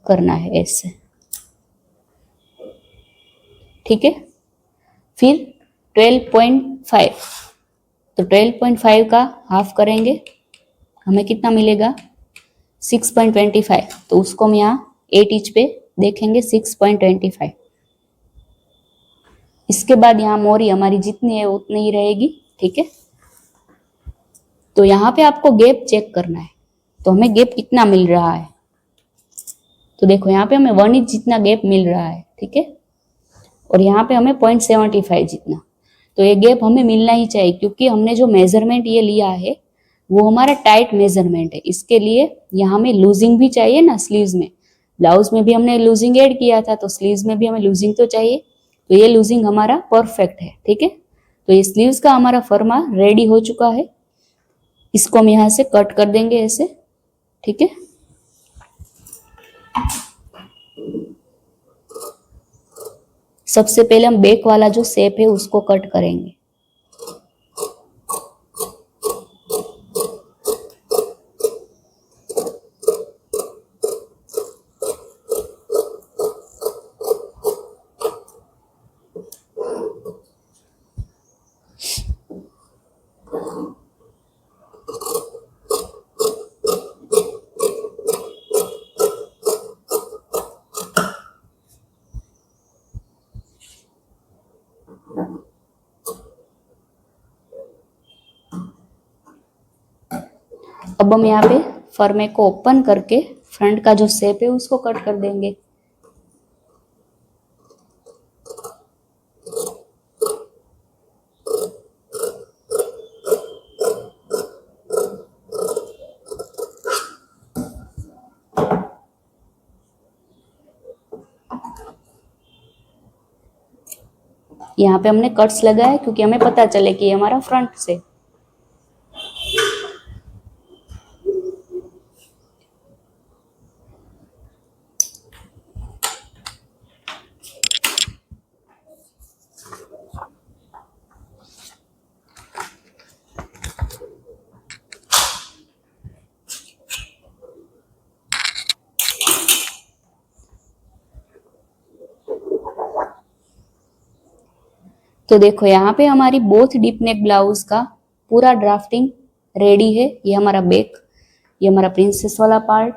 करना है ऐसे। ठीक है, फिर 12.5, तो 12.5 का हाफ करेंगे, हमें कितना मिलेगा, 6.25। तो उसको हम यहाँ 8 इंच पे देखेंगे, 6.25। इसके बाद यहाँ मोरी हमारी जितनी है उतनी ही रहेगी। ठीक है, तो यहाँ पे आपको गैप चेक करना है। तो हमें गैप कितना मिल रहा है, तो देखो यहाँ पे हमें 1 इंच जितना गैप मिल रहा है। ठीक है, और यहाँ पे हमें 0.75 जितना। तो ये गैप हमें मिलना ही चाहिए, क्योंकि हमने जो मेजरमेंट ये लिया है वो हमारा टाइट मेजरमेंट है। इसके लिए यहाँ हमें लूजिंग भी चाहिए ना, स्लीव्स में। ब्लाउज में भी हमने लूजिंग ऐड किया था, तो स्लीव्स में भी हमें लूजिंग तो चाहिए। तो ये लूजिंग हमारा परफेक्ट है। ठीक है, तो ये स्लीव्स का हमारा फर्मा रेडी हो चुका है। इसको हम यहाँ से कट कर देंगे ऐसे। ठीक है, सबसे पहले हम बैक वाला जो शेप है उसको कट करेंगे। अब हम यहाँ पे फर्मे को ओपन करके फ्रंट का जो शेप है उसको कट कर देंगे। यहाँ पे हमने कट्स लगाया क्योंकि हमें पता चले कि ये हमारा फ्रंट से। तो देखो यहाँ पे हमारी बोथ डीप नेक ब्लाउज का पूरा ड्राफ्टिंग रेडी है। ये हमारा बैक, ये हमारा प्रिंसेस वाला पार्ट,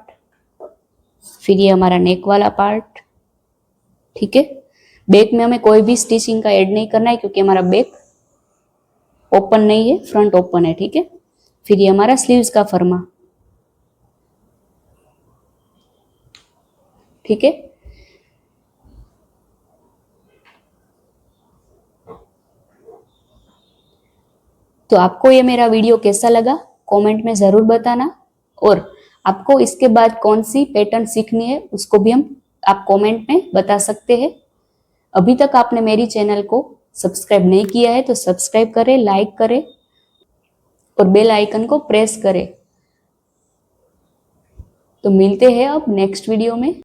फिर ये हमारा नेक वाला पार्ट। ठीक है, बैक में हमें कोई भी स्टिचिंग का ऐड नहीं करना है क्योंकि हमारा बैक ओपन नहीं है, फ्रंट ओपन है। ठीक है, फिर ये हमारा स्लीव्स का फर्मा। ठीक है, तो आपको ये मेरा वीडियो कैसा लगा कमेंट में जरूर बताना, और आपको इसके बाद कौन सी पैटर्न सीखनी है उसको भी आप कमेंट में बता सकते हैं। अभी तक आपने मेरी चैनल को सब्सक्राइब नहीं किया है तो सब्सक्राइब करें, लाइक करें और बेल आइकन को प्रेस करें। तो मिलते हैं अब नेक्स्ट वीडियो में।